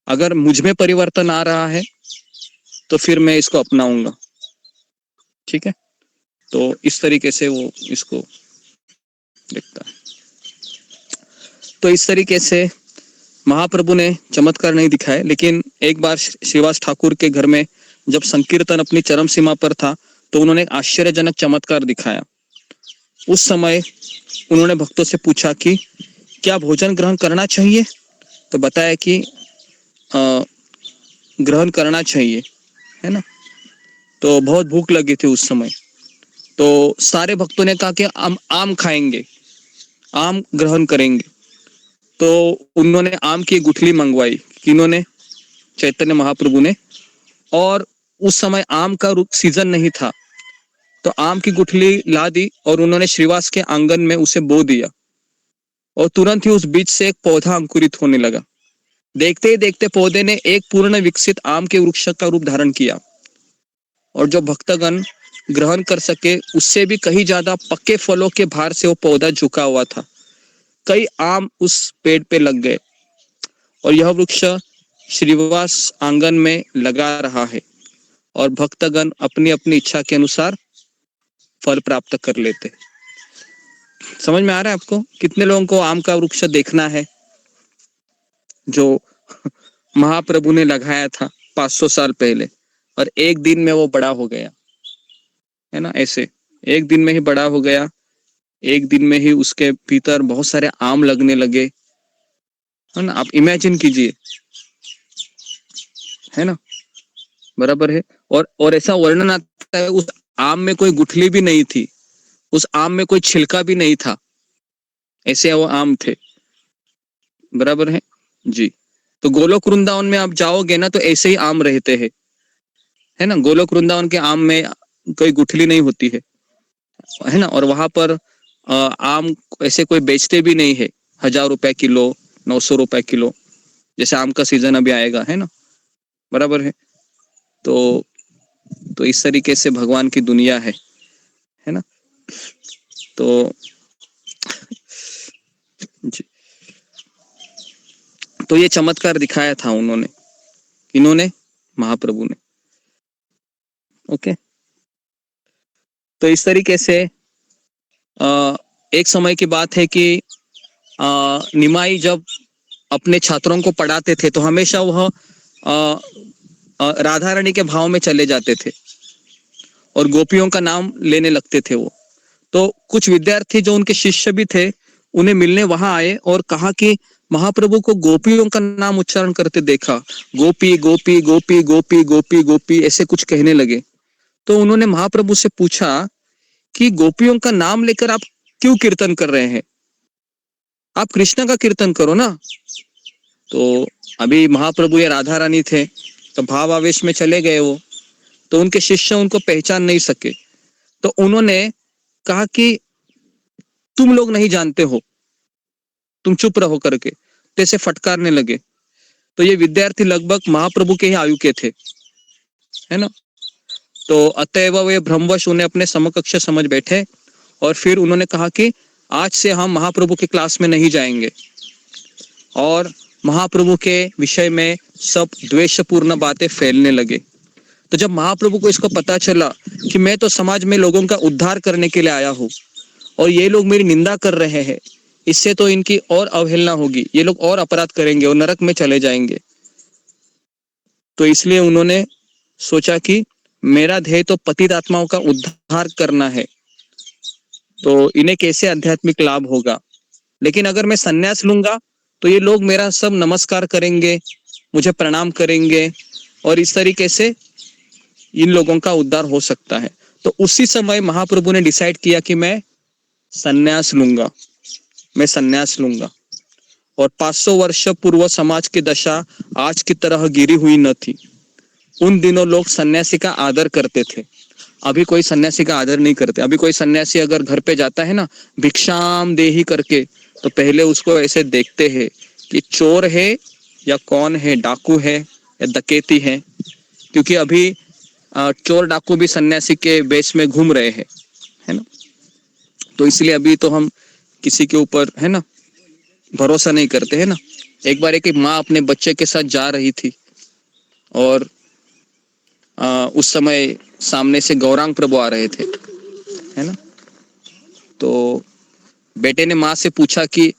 अगर मुझ में परिवर्तन आ रहा है तो फिर मैं इसको अपनाऊंगा, ठीक है। तो इस तरीके से वो इसको देखता है। तो इस तरीके से महाप्रभु ने चमत्कार नहीं दिखाए, लेकिन एक बार श्रीवास ठाकुर के घर में जब संकीर्तन अपनी चरम सीमा पर था, तो उन्होंने एक आश्चर्यजनक चमत्कार दिखाया। उस समय उन्होंने भक्तों से पूछा कि क्या भोजन ग्रहण करना चाहिए, तो बताया कि ग्रहण करना चाहिए, है ना। तो बहुत भूख लगी थी उस समय, तो सारे भक्तों ने कहा कि हम आम खाएंगे, आम ग्रहण करेंगे। तो उन्होंने आम की गुठली मंगवाई, किन्होंने, चैतन्य महाप्रभु ने। और उस समय आम का सीजन नहीं था, तो आम की गुठली ला दी और उन्होंने श्रीवास के आंगन में उसे बो दिया, और तुरंत ही उस बीज से एक पौधा अंकुरित होने लगा। देखते ही देखते पौधे ने एक पूर्ण विकसित आम के वृक्ष का रूप धारण किया, और जो भक्तगण ग्रहण कर सके उससे भी कहीं ज्यादा पक्के फलों के भार से वो पौधा झुका हुआ था। कई आम उस पेड़ पे लग गए और यह वृक्ष श्रीवास आंगन में लगा रहा है, और भक्तगण अपनी अपनी इच्छा के अनुसार फल प्राप्त कर लेते। समझ में आ रहा है आपको? कितने लोगों को आम का वृक्ष देखना है जो महाप्रभु ने लगाया था 500 साल पहले, और एक दिन में वो बड़ा हो गया, है ना। ऐसे एक दिन में ही बड़ा हो गया, एक दिन में ही उसके भीतर बहुत सारे आम लगने लगे, है ना। आप इमेजिन कीजिए, है ना, बराबर है। और ऐसा वर्णन आता है उस आम में कोई गुठली भी नहीं थी, उस आम में कोई छिलका भी नहीं था, ऐसे वो आम थे, बराबर है जी। तो गोलोक वृंदावन में आप जाओगे ना, तो ऐसे ही आम रहते हैं, है ना। गोलोक वृंदावन के आम में कोई गुठली नहीं होती है ना। और वहां पर आम ऐसे कोई बेचते भी नहीं है 1000 रुपए किलो, 900 रुपए किलो, जैसे आम का सीजन अभी आएगा, है ना, बराबर है। तो इस तरीके से भगवान की दुनिया है ना। तो जी, तो ये चमत्कार दिखाया था उन्होंने, इन्होंने महाप्रभु ने। ओके, तो इस तरीके से एक समय की बात है कि निमाई जब अपने छात्रों को पढ़ाते थे तो हमेशा वह राधा रानी के भाव में चले जाते थे और गोपियों का नाम लेने लगते थे वो। तो कुछ विद्यार्थी जो उनके शिष्य भी थे उन्हें मिलने वहां आए और कहा कि महाप्रभु को गोपियों का नाम उच्चारण करते देखा, गोपी गोपी गोपी गोपी गोपी गोपी ऐसे कुछ कहने लगे। तो उन्होंने महाप्रभु से पूछा कि गोपियों का नाम लेकर आप क्यों कीर्तन कर रहे हैं, आप कृष्ण का कीर्तन करो ना। तो अभी महाप्रभु या राधा रानी थे तो भाव आवेश में चले गए वो, तो उनके शिष्य उनको पहचान नहीं सके। तो उन्होंने कहा कि तुम लोग नहीं जानते हो, तुम चुप रहो करके, जैसे फटकारने लगे। तो ये विद्यार्थी लगभग महाप्रभु के ही आयु के थे, है ना। तो अतएव वे भ्रमवश उन्हें अपने समकक्ष समझ बैठे और फिर उन्होंने कहा कि आज से हम महाप्रभु के क्लास में नहीं जाएंगे। और महाप्रभु के विषय में सब द्वेषपूर्ण बातें फैलने लगे। तो जब महाप्रभु को इसको पता चला कि मैं तो समाज में लोगों का उद्धार करने के लिए आया हूँ और ये लोग मेरी निंदा कर रहे हैं, इससे तो इनकी और अवहेलना होगी, ये लोग और अपराध करेंगे और नरक में चले जाएंगे। तो इसलिए उन्होंने सोचा कि मेरा ध्येय तो पतित आत्माओं का उद्धार करना है, तो इन्हें कैसे आध्यात्मिक लाभ होगा। लेकिन अगर मैं संन्यास लूंगा तो ये लोग मेरा सब नमस्कार करेंगे, मुझे प्रणाम करेंगे और इस तरीके से इन लोगों का उद्धार हो सकता है। तो उसी समय महाप्रभु ने डिसाइड किया कि मैं संन्यास लूंगा, मैं संन्यास लूंगा। और 500 वर्ष पूर्व समाज की दशा आज की तरह गिरी हुई न थी। उन दिनों लोग सन्यासी का आदर करते थे, अभी कोई सन्यासी का आदर नहीं करते। अभी कोई सन्यासी अगर घर पे जाता है ना भिक्षाम देही करके, तो पहले उसको ऐसे देखते हैं कि चोर है या कौन है, डाकू है या डकैती है, क्योंकि अभी चोर डाकू भी सन्यासी के बेस में घूम रहे हैं, है ना। तो इसलिए अभी तो हम किसी के ऊपर, है ना, भरोसा नहीं करते, है ना। एक बार एक माँ अपने बच्चे के साथ जा रही थी और उस समय सामने से गौरांग प्रभु आ रहे थे, है ना। तो बेटे ने माँ से पूछा कि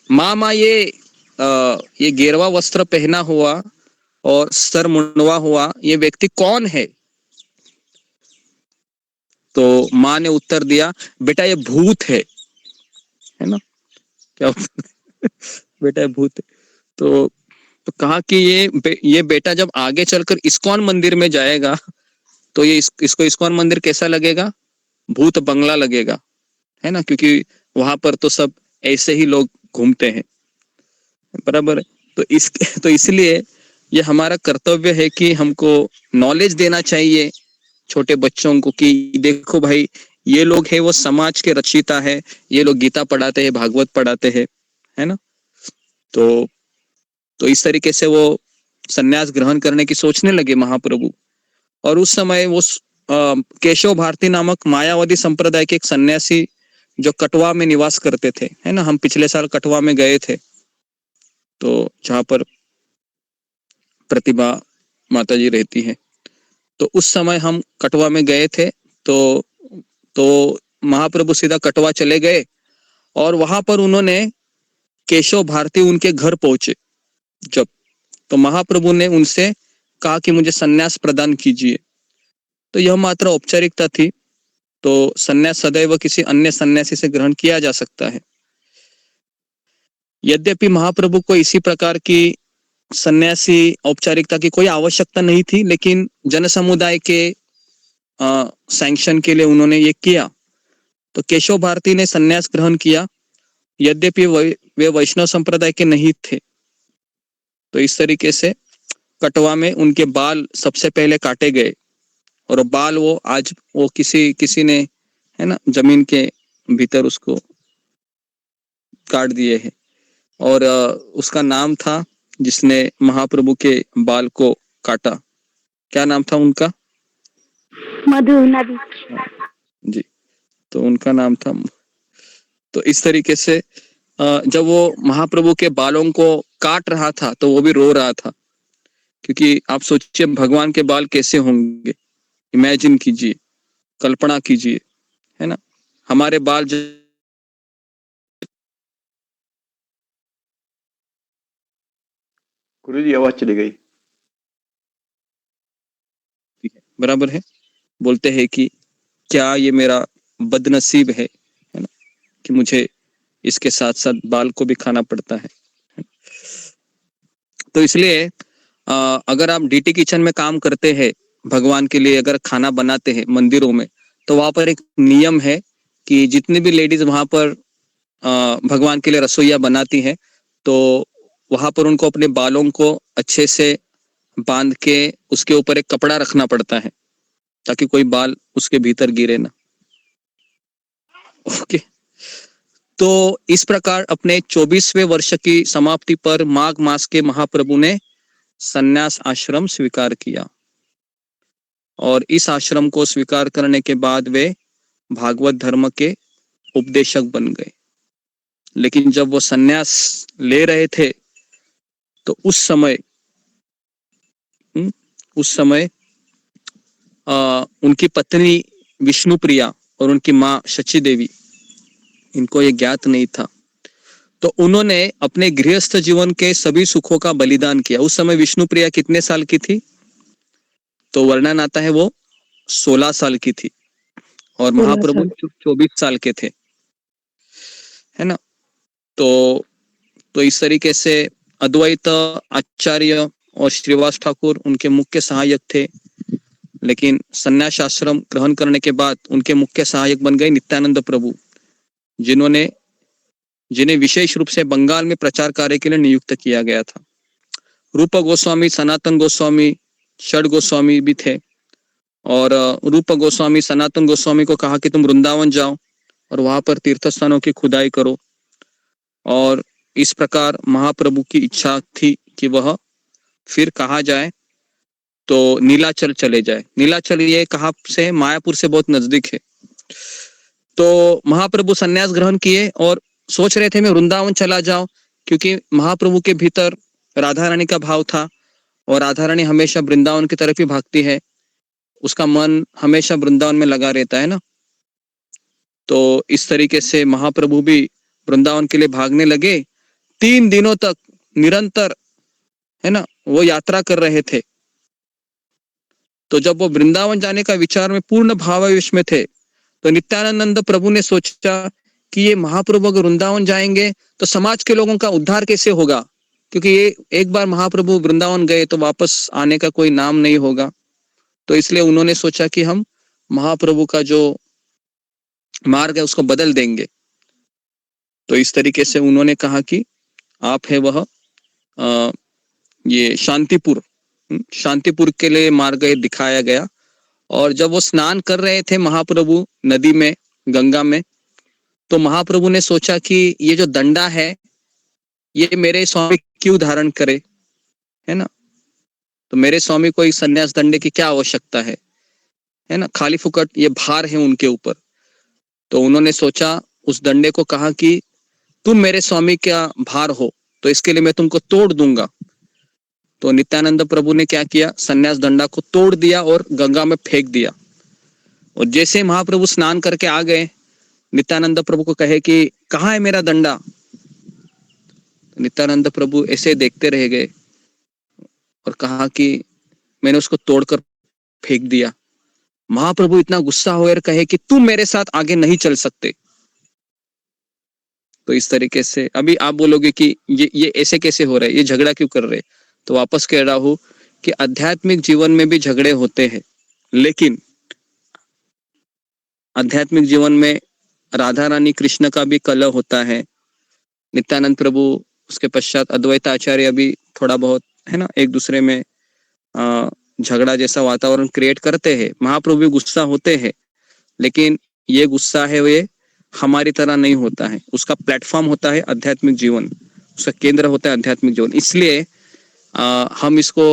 माँ ये गेरवा वस्त्र पहना हुआ और सर मुंडवा हुआ ये व्यक्ति कौन है। तो माँ ने उत्तर दिया, बेटा ये भूत है ना। क्या बेटा ये भूत है। तो कहा कि ये बेटा जब आगे चलकर इस्कॉन मंदिर में जाएगा तो ये इसको इस्कॉन मंदिर कैसा लगेगा, भूत बंगला लगेगा, है ना, क्योंकि वहां पर तो सब ऐसे ही लोग घूमते हैं, बराबर। तो इसलिए ये हमारा कर्तव्य है कि हमको नॉलेज देना चाहिए छोटे बच्चों को कि देखो भाई ये लोग है वो समाज के रचयिता है, ये लोग गीता पढ़ाते हैं, भागवत पढ़ाते हैं, है ना। तो इस तरीके से वो सन्यास ग्रहण करने की सोचने लगे महाप्रभु। और उस समय वो केशव भारती नामक मायावादी संप्रदाय के एक सन्यासी जो कटवा में निवास करते थे, है ना। हम पिछले साल कटवा में गए थे, तो जहां पर प्रतिभा माता जी रहती है, तो उस समय हम कटवा में गए थे। तो महाप्रभु सीधा कटवा चले गए और वहां पर उन्होंने केशव भारती उनके घर पहुंचे जब, तो महाप्रभु ने उनसे कहा कि मुझे सन्यास प्रदान कीजिए। तो यह मात्र औपचारिकता थी, तो सन्यास सदैव किसी अन्य सन्यासी से ग्रहण किया जा सकता है। यद्यपि महाप्रभु को इसी प्रकार की सन्यासी औपचारिकता की कोई आवश्यकता नहीं थी, लेकिन जन समुदाय के सैंक्शन के लिए उन्होंने ये किया। तो केशव भारती ने सन्यास ग्रहण किया, यद्यपि वे वैष्णव संप्रदाय के नहीं थे। तो इस तरीके से कटवा में उनके बाल सबसे पहले काटे गए और बाल वो आज वो किसी ने, है ना, जमीन के भीतर उसको काट दिए हैं। और उसका नाम था, जिसने महाप्रभु के बाल को काटा, क्या नाम था उनका? मधु नदी जी, तो उनका नाम था। तो इस तरीके से जब वो महाप्रभु के बालों को काट रहा था तो वो भी रो रहा था, क्योंकि आप सोचिए भगवान के बाल कैसे होंगे, इमेजिन कीजिए, कल्पना कीजिए, है ना। हमारे बाल गुरुजी आवाज चली गई। बराबर है। बोलते हैं कि क्या ये मेरा बदनसीब है ना, कि मुझे इसके साथ साथ बाल को भी खाना पड़ता है। तो इसलिए अगर आप डीटी किचन में काम करते हैं, भगवान के लिए अगर खाना बनाते हैं मंदिरों में, तो वहां पर एक नियम है कि जितनी भी लेडीज वहां पर भगवान के लिए रसोइया बनाती हैं, तो वहां पर उनको अपने बालों को अच्छे से बांध के उसके ऊपर एक कपड़ा रखना पड़ता है, ताकि कोई बाल उसके भीतर गिरे ना। ओके। तो इस प्रकार अपने 24वें वर्ष की समाप्ति पर माघ मास के महाप्रभु ने संन्यास आश्रम स्वीकार किया, और इस आश्रम को स्वीकार करने के बाद वे भागवत धर्म के उपदेशक बन गए। लेकिन जब वो संन्यास ले रहे थे तो उस समय उनकी पत्नी विष्णुप्रिया और उनकी माँ शची देवी, इनको ये ज्ञात नहीं था, तो उन्होंने अपने गृहस्थ जीवन के सभी सुखों का बलिदान किया। उस समय विष्णुप्रिया कितने साल की थी? तो वर्णन आता है वो 16 साल की थी, और महाप्रभु 24 साल के थे, है ना। तो इस तरीके से अद्वैत आचार्य और श्रीवास ठाकुर उनके मुख्य सहायक थे, लेकिन संन्यास आश्रम ग्रहण करने के बाद उनके मुख्य सहायक बन गए नित्यानंद प्रभु, जिन्हें विशेष रूप से बंगाल में प्रचार कार्य के लिए नियुक्त किया गया था। रूप गोस्वामी, सनातन गोस्वामी, षड गोस्वामी भी थे, और रूप गोस्वामी, सनातन गोस्वामी को कहा कि तुम वृंदावन जाओ और वहां पर तीर्थ स्थानों की खुदाई करो, और इस प्रकार महाप्रभु की इच्छा थी कि वह फिर कहा जाए तो नीलाचल चले जाए। नीलाचल ये कहाँ से? मायापुर से बहुत नजदीक है। तो महाप्रभु संन्यास ग्रहण किए और सोच रहे थे मैं वृंदावन चला जाऊं, क्योंकि महाप्रभु के भीतर राधा रानी का भाव था, और राधा रानी हमेशा वृंदावन की तरफ ही भागती है, उसका मन हमेशा वृंदावन में लगा रहता है ना। तो इस तरीके से महाप्रभु भी वृंदावन के लिए भागने लगे। 3 दिनों तक निरंतर, है ना, वो यात्रा कर रहे थे। तो जब वो वृंदावन जाने का विचार में पूर्ण भावावेश में थे, तो नित्यानंद प्रभु ने सोचा कि ये महाप्रभु अगर वृंदावन जाएंगे तो समाज के लोगों का उद्धार कैसे होगा, क्योंकि ये एक बार महाप्रभु वृंदावन गए तो वापस आने का कोई नाम नहीं होगा। तो इसलिए उन्होंने सोचा कि हम महाप्रभु का जो मार्ग है उसको बदल देंगे। तो इस तरीके से उन्होंने कहा कि आप है वह ये शांतिपुर के लिए मार्ग दिखाया गया। और जब वो स्नान कर रहे थे महाप्रभु नदी में, गंगा में, तो महाप्रभु ने सोचा कि ये जो दंडा है ये मेरे स्वामी क्यों धारण करे, है ना। तो मेरे स्वामी को इस संन्यास दंडे की क्या आवश्यकता है ना, खाली फुकट ये भार है उनके ऊपर। तो उन्होंने सोचा, उस दंडे को कहा कि तुम मेरे स्वामी का भार हो, तो इसके लिए मैं तुमको तोड़ दूंगा। तो नित्यानंद प्रभु ने क्या किया, संन्यास दंडा को तोड़ दिया और गंगा में फेंक दिया। और जैसे महाप्रभु स्नान करके आ गए, नित्यानंद प्रभु को कहे कि कहाँ है मेरा दंडा। तो नित्यानंद प्रभु ऐसे देखते रह गए और कहा कि मैंने उसको तोड़कर फेंक दिया। महाप्रभु इतना गुस्सा हुए और कहे कि तुम मेरे साथ आगे नहीं चल सकते। तो इस तरीके से अभी आप बोलोगे कि ये ऐसे कैसे हो रहा है, ये झगड़ा क्यों कर रहे, तो वापस कह रहा हूं कि आध्यात्मिक जीवन में भी झगड़े होते हैं, लेकिन आध्यात्मिक जीवन में राधा रानी कृष्ण का भी कलह होता है। नित्यानंद प्रभु, उसके पश्चात अद्वैत आचार्य भी थोड़ा बहुत, है ना, एक दूसरे में झगड़ा जैसा वातावरण क्रिएट करते हैं। महाप्रभु भी गुस्सा होते हैं, लेकिन ये गुस्सा है ये हमारी तरह नहीं होता है। उसका प्लेटफॉर्म होता है आध्यात्मिक जीवन, उसका केंद्र होता है आध्यात्मिक जीवन। इसलिए हम इसको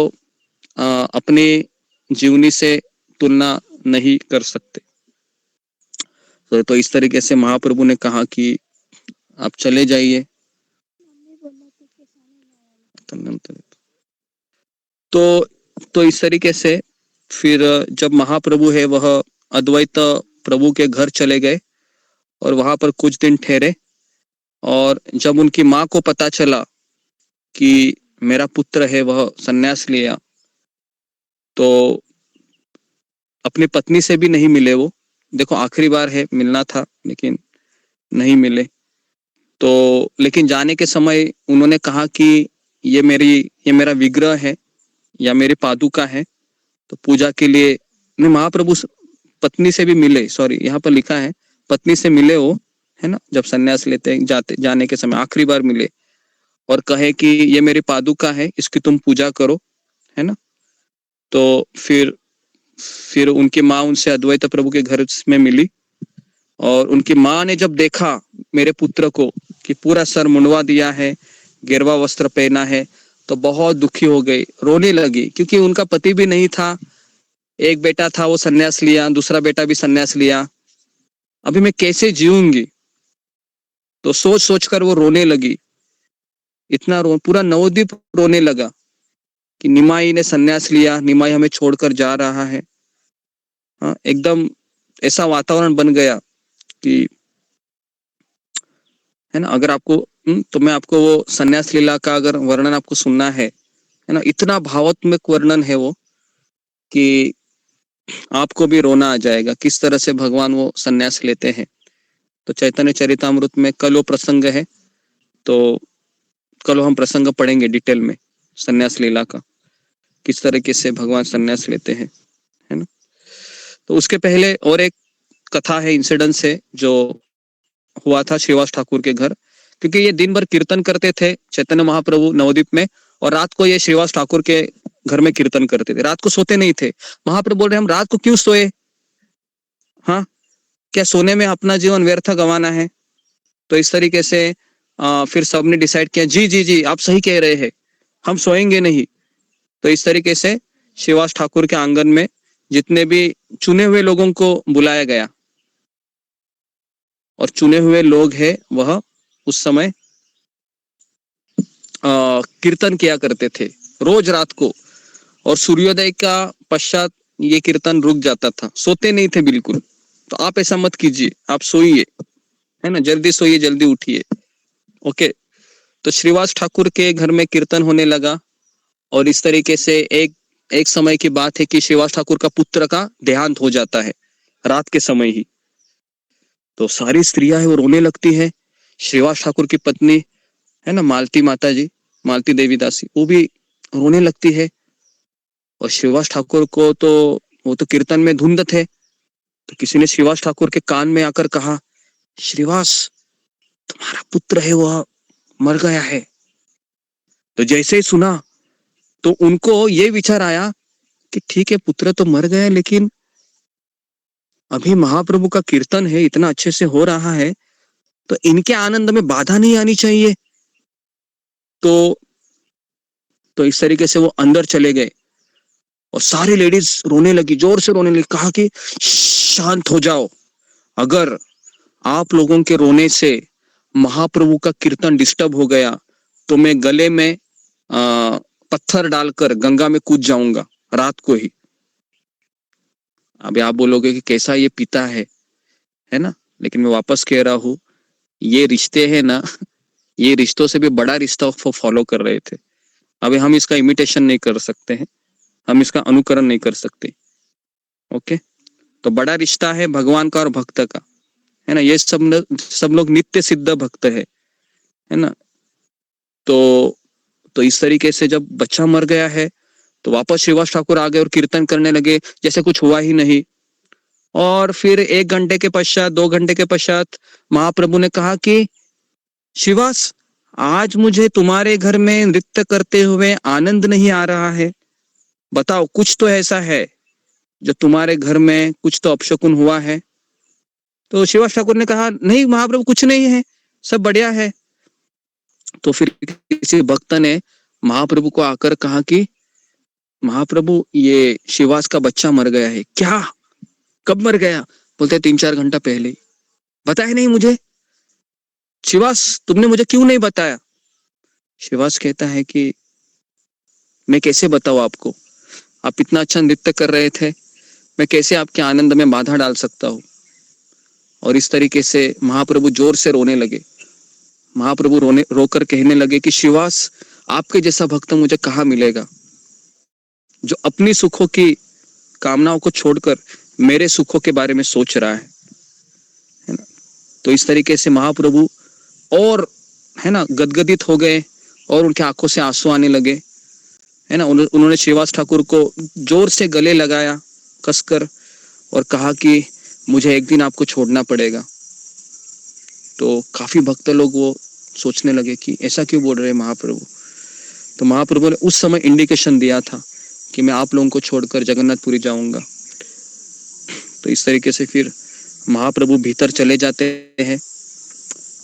अपने जीवनी से तुलना नहीं कर सकते। तो इस तरीके से महाप्रभु ने कहा कि आप चले जाइए। तो इस तरीके से फिर जब महाप्रभु है वह अद्वैत प्रभु के घर चले गए और वहां पर कुछ दिन ठहरे, और जब उनकी माँ को पता चला कि मेरा पुत्र है वह सन्यास लिया, तो अपनी पत्नी से भी नहीं मिले वो। देखो आखिरी बार है, मिलना था लेकिन नहीं मिले। तो लेकिन जाने के समय उन्होंने कहा कि ये मेरा विग्रह है या मेरी पादुका है, तो पूजा के लिए नहीं। महाप्रभु पत्नी से भी मिले, सॉरी यहाँ पर लिखा है पत्नी से मिले वो, है ना, जब सन्यास लेते जाने के समय आखिरी बार मिले और कहे कि ये मेरी पादुका है, इसकी तुम पूजा करो, है ना। तो फिर उनकी माँ उनसे अद्वैत प्रभु के घर में मिली, और उनकी माँ ने जब देखा मेरे पुत्र को कि पूरा सर मुंडवा दिया है, गेरवा वस्त्र पहना है, तो बहुत दुखी हो गई, रोने लगी, क्योंकि उनका पति भी नहीं था। एक बेटा था वो सन्यास लिया, दूसरा बेटा भी सन्यास लिया, अभी मैं कैसे जीऊंगी। तो सोच सोच कर वो रोने लगी, इतना पूरा नवद्वीप रोने लगा कि निमाई ने सन्यास लिया, निमाई हमें छोड़कर जा रहा है। हाँ, एकदम ऐसा वातावरण बन गया कि, है ना, अगर आपको तो मैं आपको वो सन्यास लीला का अगर वर्णन आपको सुनना है ना, इतना भावात्मक वर्णन है वो कि आपको भी रोना आ जाएगा, किस तरह से भगवान वो सन्यास लेते हैं। तो चैतन्य चरितामृत में कल वो प्रसंग है, तो कल हम प्रसंग पढ़ेंगे डिटेल में सन्यास लीला का, किस तरीके से भगवान सन्यास लेते हैं, है ना। तो उसके पहले और एक कथा है, इंसिडेंस है जो हुआ था श्रीवास ठाकुर के घर, क्योंकि ये दिन भर कीर्तन करते थे चैतन्य महाप्रभु नवद्वीप में, और रात को ये श्रीवास ठाकुर के घर में कीर्तन करते थे, रात को सोते नहीं थे। महाप्रभु बोल रहे हम रात को क्यों सोए, हाँ, क्या सोने में अपना जीवन व्यर्थ गंवाना है। तो इस तरीके से फिर सबने डिसाइड किया, जी जी जी आप सही कह रहे हैं, हम सोएंगे नहीं। तो इस तरीके से श्रीवास ठाकुर के आंगन में जितने भी चुने हुए लोगों को बुलाया गया, और चुने हुए लोग हैं वह उस समय कीर्तन किया करते थे रोज रात को, और सूर्योदय का पश्चात ये कीर्तन रुक जाता था, सोते नहीं थे बिल्कुल। तो आप ऐसा मत कीजिए, आप सोइए, है ना, जल्दी सोइए जल्दी उठिए। ओके, तो श्रीवास ठाकुर के घर में कीर्तन होने लगा, और इस तरीके से एक समय की बात है कि श्रीवास ठाकुर का पुत्र का देहांत हो जाता है रात के समय ही। तो सारी स्त्रियां है वो रोने लगती है, श्रीवास ठाकुर की पत्नी है ना मालती माता जी, मालती देवी दासी, वो भी रोने लगती है। और श्रीवास ठाकुर को तो वो तो कीर्तन में धुंध थे, तो किसी ने श्रीवास ठाकुर के कान में आकर कहा, श्रीवास तुम्हारा पुत्र है वह मर गया है। तो जैसे ही सुना तो उनको ये विचार आया कि ठीक है पुत्र तो मर गया, लेकिन अभी महाप्रभु का कीर्तन है, इतना अच्छे से हो रहा है, तो इनके आनंद में बाधा नहीं आनी चाहिए। तो इस तरीके से वो अंदर चले गए, और सारी लेडीज रोने लगी, जोर से रोने लगी। कहा कि शांत हो जाओ, अगर आप लोगों के रोने से महाप्रभु का कीर्तन डिस्टर्ब हो गया तो मैं गले में पत्थर डालकर गंगा में कूद जाऊंगा रात को ही। अभी आप बोलोगे कि कैसा ये पिता है ना, लेकिन मैं वापस कह रहा हूं, ये रिश्ते हैं ना, ये रिश्तों से भी बड़ा रिश्ता फॉलो कर रहे थे। अभी हम इसका इमिटेशन नहीं कर सकते हैं, हम इसका अनुकरण नहीं कर सकते। ओके, तो बड़ा रिश्ता है भगवान का और भक्त का, है ना। ये सब लोग नित्य सिद्ध भक्त है ना। तो इस तरीके से जब बच्चा मर गया है तो वापस श्रीवास ठाकुर आ गए और कीर्तन करने लगे जैसे कुछ हुआ ही नहीं। और फिर 1 घंटे के पश्चात, 2 घंटे के पश्चात महाप्रभु ने कहा कि श्रीवास, आज मुझे तुम्हारे घर में नृत्य करते हुए आनंद नहीं आ रहा है, बताओ कुछ तो ऐसा है जो तुम्हारे घर में कुछ तो अपशकुन हुआ है। तो श्रीवास ठाकुर ने कहा, नहीं महाप्रभु कुछ नहीं है, सब बढ़िया है। तो फिर किसी भक्त ने महाप्रभु को आकर कहा कि महाप्रभु ये श्रीवास का बच्चा मर गया है। क्या, कब मर गया? बोलते 3-4 घंटा पहले। बताया नहीं मुझे? श्रीवास तुमने मुझे क्यों नहीं बताया? श्रीवास कहता है कि मैं कैसे बताऊँ आपको, आप इतना अच्छा नृत्य कर रहे थे, मैं कैसे आपके आनंद में बाधा डाल सकता हूँ। और इस तरीके से महाप्रभु जोर से रोने लगे। महाप्रभु रोकर कहने लगे कि श्रीवास, आपके जैसा भक्त मुझे कहाँ मिलेगा, जो अपनी सुखों की कामनाओं को छोड़कर मेरे सुखों के बारे में सोच रहा है ना। तो इस तरीके से महाप्रभु और है ना गदगदित हो गए और उनके आंखों से आंसू आने लगे, है ना। उन्होंने श्रीवास ठाकुर को जोर से गले लगाया कसकर और कहा कि मुझे एक दिन आपको छोड़ना पड़ेगा। तो काफी भक्त लोग वो सोचने लगे कि ऐसा क्यों बोल रहे हैं महाप्रभु। तो महाप्रभु ने उस समय इंडिकेशन दिया था कि मैं आप लोगों को छोड़कर जगन्नाथपुरी जाऊंगा। तो इस तरीके से फिर महाप्रभु भीतर चले जाते हैं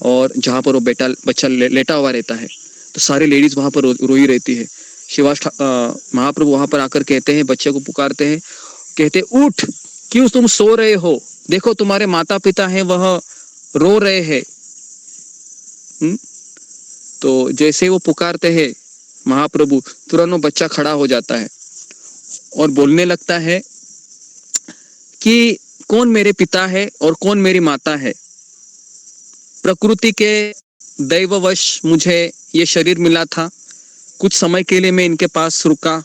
और जहाँ पर वो बच्चा लेटा हुआ रहता है तो सारी लेडीज वहां पर रोई रहती है। महाप्रभु वहां पर आकर कहते हैं, बच्चे को पुकारते हैं, कहते उठ, क्यों तुम सो रहे हो, देखो तुम्हारे माता पिता हैं वह रो रहे हैं। तो जैसे वो पुकारते हैं महाप्रभु, तुरंत वो बच्चा खड़ा हो जाता है और बोलने लगता है कि कौन मेरे पिता है और कौन मेरी माता है। प्रकृति के दैववश मुझे ये शरीर मिला था, कुछ समय के लिए मैं इनके पास रुका,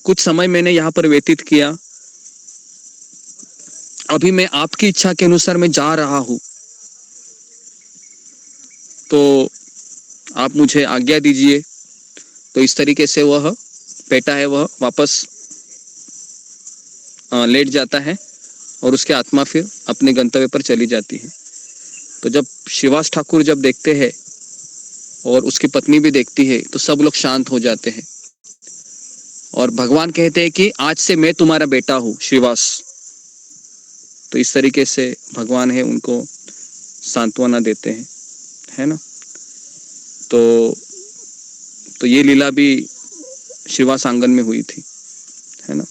कुछ समय मैंने यहाँ पर व्यतीत किया, अभी मैं आपकी इच्छा के अनुसार मैं जा रहा हूँ, तो आप मुझे आज्ञा दीजिए। तो इस तरीके से वह बेटा है वह वापस लेट जाता है और उसकी आत्मा फिर अपने गंतव्य पर चली जाती है। तो जब श्रीवास ठाकुर जब देखते हैं और उसकी पत्नी भी देखती है तो सब लोग शांत हो जाते हैं और भगवान कहते हैं कि आज से मैं तुम्हारा बेटा हूँ श्रीवास। तो इस तरीके से भगवान है उनको सांत्वना देते हैं, है ना। तो ये लीला भी श्रीवास आंगन में हुई थी, है ना।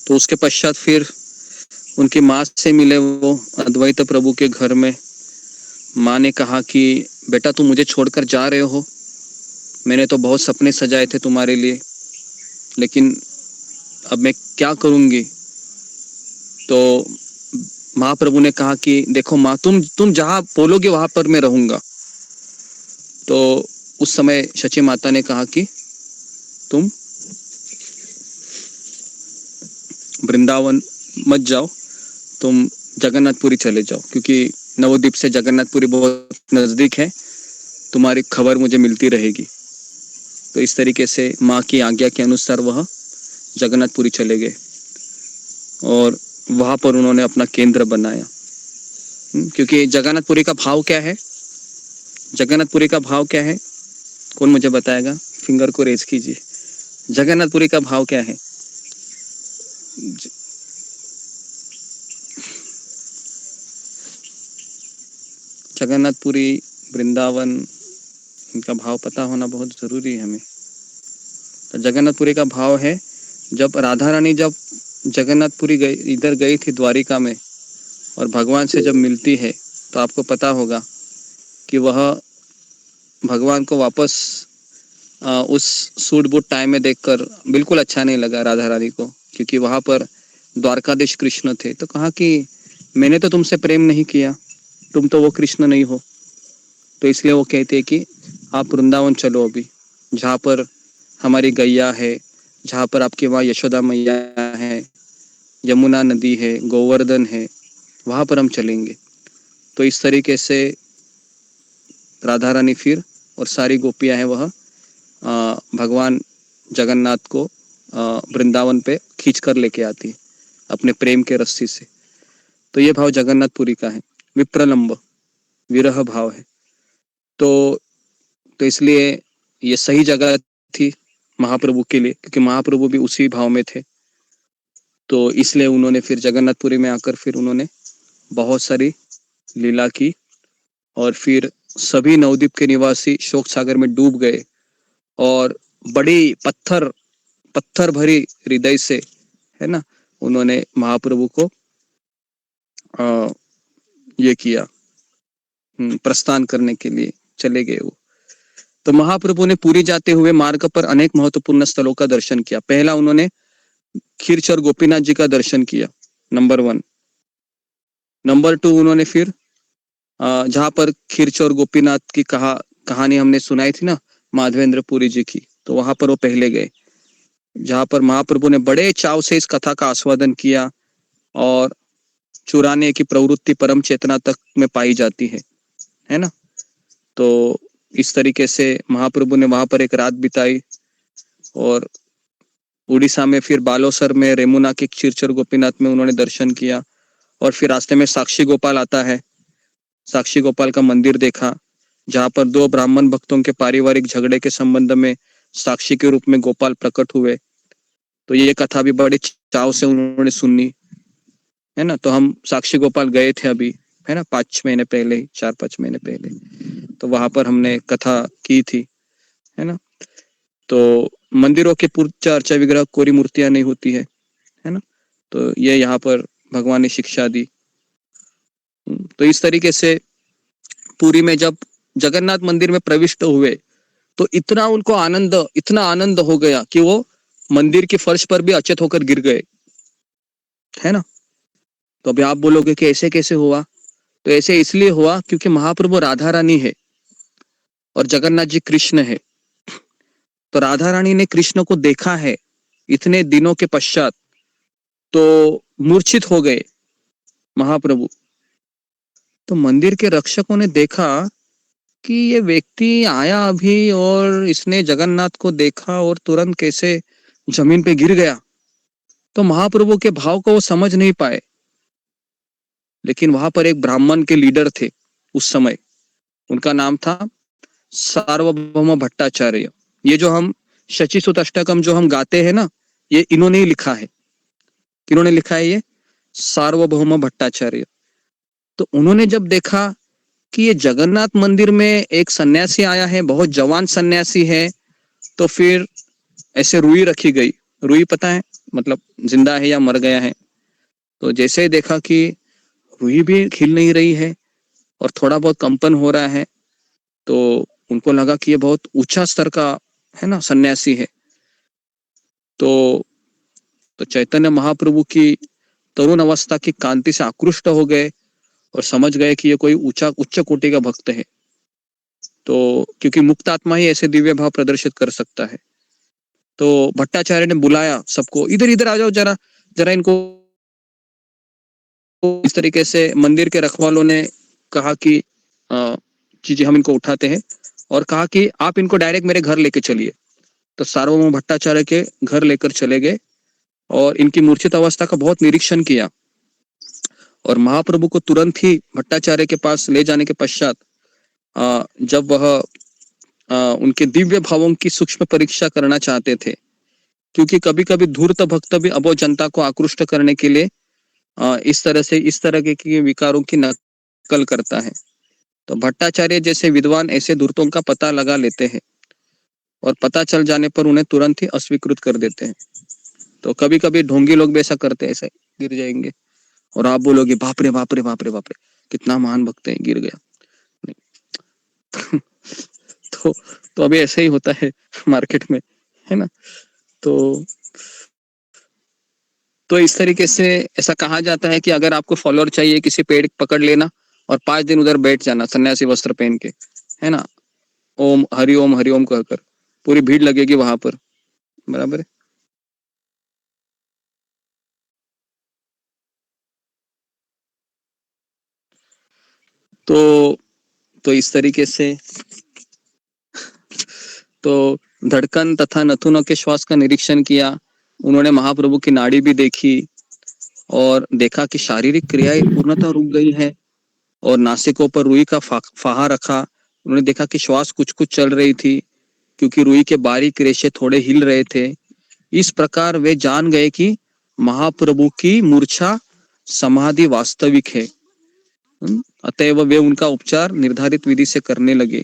तो उसके पश्चात फिर उनकी माँ से मिले वो अद्वैत प्रभु के घर में। माँ ने कहा कि बेटा तुम मुझे छोड़कर जा रहे हो, मैंने तो बहुत सपने सजाए थे तुम्हारे लिए, लेकिन अब मैं क्या करूंगी। तो महाप्रभु ने कहा कि देखो माँ, तुम जहां बोलोगे वहां पर मैं रहूंगा। तो उस समय शची माता ने कहा कि तुम वृंदावन मत जाओ, तुम जगन्नाथपुरी चले जाओ, क्योंकि नवद्वीप से जगन्नाथपुरी बहुत नजदीक है, तुम्हारी खबर मुझे मिलती रहेगी। तो इस तरीके से माँ की आज्ञा के अनुसार वह जगन्नाथपुरी चले गए और वहां पर उन्होंने अपना केंद्र बनाया। क्योंकि जगन्नाथपुरी का भाव क्या है, जगन्नाथपुरी का भाव क्या है, कौन मुझे बताएगा, फिंगर को रेज कीजिए। जगन्नाथपुरी का भाव क्या है? जगन्नाथपुरी, वृंदावन, इनका भाव पता होना बहुत जरूरी है हमें। तो जगन्नाथपुरी का भाव है, जब राधा रानी जब जगन्नाथपुरी इधर गई थी द्वारिका में और भगवान से जब मिलती है तो आपको पता होगा कि वह भगवान को वापस उस सूट बूट टाइम में देखकर बिल्कुल अच्छा नहीं लगा राधा रानी को, क्योंकि वहां पर द्वारकाधीश कृष्ण थे। तो कहा कि मैंने तो तुमसे प्रेम नहीं किया, तुम तो वो कृष्ण नहीं हो। तो इसलिए वो कहते हैं कि आप वृंदावन चलो, अभी जहाँ पर हमारी गैया है, जहाँ पर आपके वहाँ यशोदा मैया है, यमुना नदी है, गोवर्धन है, वहां पर हम चलेंगे। तो इस तरीके से राधा रानी फिर और सारी गोपियां हैं वह भगवान जगन्नाथ को वृंदावन पे खींच कर लेके आती है अपने प्रेम के रस्सी से। तो ये भाव जगन्नाथपुरी का है, विप्रलंब विरह भाव है। तो इसलिए ये सही जगह थी महाप्रभु के लिए, क्योंकि महाप्रभु भी उसी भाव में थे। तो इसलिए उन्होंने फिर जगन्नाथपुरी में आकर फिर उन्होंने बहुत सारी लीला की और फिर सभी नवद्वीप के निवासी शोक सागर में डूब गए और बड़ी पत्थर भरी हृदय से है ना, उन्होंने महाप्रभु को ये किया, प्रस्थान करने के लिए चले गए वो। तो महाप्रभु ने पूरी जाते हुए मार्ग पर अनेक महत्वपूर्ण स्थलों का दर्शन किया। पहला उन्होंने खीरचोर गोपीनाथ जी का दर्शन किया, नंबर 1। नंबर 2 उन्होंने फिर जहां पर खीरचोर गोपीनाथ की कहानी हमने सुनाई थी ना, माधवेंद्र पुरी जी की, तो वहां पर वो पहले गए, जहां पर महाप्रभु ने बड़े चाव से इस कथा का आस्वादन किया और चुराने की प्रवृत्ति परम चेतना तक में पाई जाती है ना। तो इस तरीके से महाप्रभु ने वहां पर एक रात बिताई और उड़ीसा में फिर बालोसर में रेमुना के खीरचोर गोपीनाथ में उन्होंने दर्शन किया और फिर रास्ते में साक्षी गोपाल आता है, साक्षी गोपाल का मंदिर देखा, जहां पर 2 ब्राह्मण भक्तों के पारिवारिक झगड़े के संबंध में साक्षी के रूप में गोपाल प्रकट हुए। तो ये कथा भी बड़े चाव से उन्होंने सुनी, है ना। तो हम साक्षी गोपाल गए थे अभी, है ना, 5 महीने पहले, 4-5 महीने पहले, तो वहां पर हमने कथा की थी, है ना। तो मंदिरों के पूजा अर्चा विग्रह कोरी मूर्तियां नहीं होती है ना। तो ये यहाँ पर भगवान ने शिक्षा दी। तो इस तरीके से पुरी में जब जगन्नाथ मंदिर में प्रविष्ट हुए तो इतना उनको इतना आनंद हो गया कि वो मंदिर की फर्श पर भी अचेत होकर गिर गए, है ना। तो अभी आप बोलोगे कि ऐसे कैसे हुआ? तो ऐसे इसलिए हुआ क्योंकि महाप्रभु राधा रानी है और जगन्नाथ जी कृष्ण है। तो राधा रानी ने कृष्ण को देखा है इतने दिनों के पश्चात, तो मूर्छित हो गए महाप्रभु। तो मंदिर के रक्षकों ने देखा कि ये व्यक्ति आया अभी और इसने जगन्नाथ को देखा और तुरंत कैसे जमीन पे गिर गया। तो महाप्रभु के भाव को वो समझ नहीं पाए। लेकिन वहां पर एक ब्राह्मण के लीडर थे उस समय, उनका नाम था सार्वभौम भट्टाचार्य। ये जो हम शचीसुत अष्टकम जो हम गाते हैं ना, ये इन्होंने ही लिखा है। किन्होंने लिखा है? ये सार्वभौम भट्टाचार्य। तो उन्होंने जब देखा कि ये जगन्नाथ मंदिर में एक सन्यासी आया है, बहुत जवान सन्यासी है, तो फिर ऐसे रुई रखी गई। रुई पता है मतलब जिंदा है या मर गया है। तो जैसे ही देखा कि रुई भी खिल नहीं रही है और थोड़ा बहुत कंपन हो रहा है, तो उनको लगा कि ये बहुत ऊंचा स्तर का है ना सन्यासी है। तो चैतन्य महाप्रभु की तरुण अवस्था की कांति से आकृष्ट हो गए और समझ गए कि ये कोई उच्च कोटि का भक्त है। तो क्योंकि मुक्त आत्मा ही ऐसे दिव्य भाव प्रदर्शित कर सकता है। तो भट्टाचार्य ने बुलाया सबको, इधर इधर आ जाओ, जरा जरा इनको। इस तरीके से मंदिर के रखवालों ने कहा कि जी हम इनको उठाते हैं, और कहा कि आप इनको डायरेक्ट मेरे घर लेके चलिए। तो सार्वभौम भट्टाचार्य के घर लेकर चले गए और इनकी मूर्छित अवस्था का बहुत निरीक्षण किया। और महाप्रभु को तुरंत ही भट्टाचार्य के पास ले जाने के पश्चात जब वह उनके दिव्य भावों की सूक्ष्म परीक्षा करना चाहते थे, क्योंकि कभी कभी धूर्त भक्त भी अबोध जनता को आकृष्ट करने के लिए इस तरह के विकारों की नकल करता है। तो भट्टाचार्य जैसे विद्वान ऐसे धूर्तों का पता लगा लेते हैं और पता चल जाने पर उन्हें तुरंत ही अस्वीकृत कर देते हैं। तो कभी कभी ढोंगी लोग भी ऐसा करते हैं, ऐसे गिर जाएंगे और आप बोलोगे बाप रे बाप रे बाप रे बाप रे, कितना महान भक्त है, गिर गया। तो अभी ऐसे ही होता है मार्केट में, है ना। तो इस तरीके से ऐसा कहा जाता है कि अगर आपको फॉलोअर चाहिए, किसी पेड़ पकड़ लेना और 5 दिन उधर बैठ जाना सन्यासी वस्त्र पहन के, है ना, ओम हरिओम कहकर, पूरी भीड़ लगेगी वहां पर, बराबर है। तो इस तरीके से तो धड़कन तथा नथुनों के श्वास का निरीक्षण किया उन्होंने। महाप्रभु की नाड़ी भी देखी और देखा कि शारीरिक क्रियाएं पूर्णतः रुक गई है और नासिकों पर रुई का फाहा रखा। उन्होंने देखा कि श्वास कुछ कुछ चल रही थी क्योंकि रुई के बारीक रेशे थोड़े हिल रहे थे। इस प्रकार वे जान गए कि महाप्रभु की मूर्छा समाधि वास्तविक है। अतएव वे उनका उपचार निर्धारित विधि से करने लगे।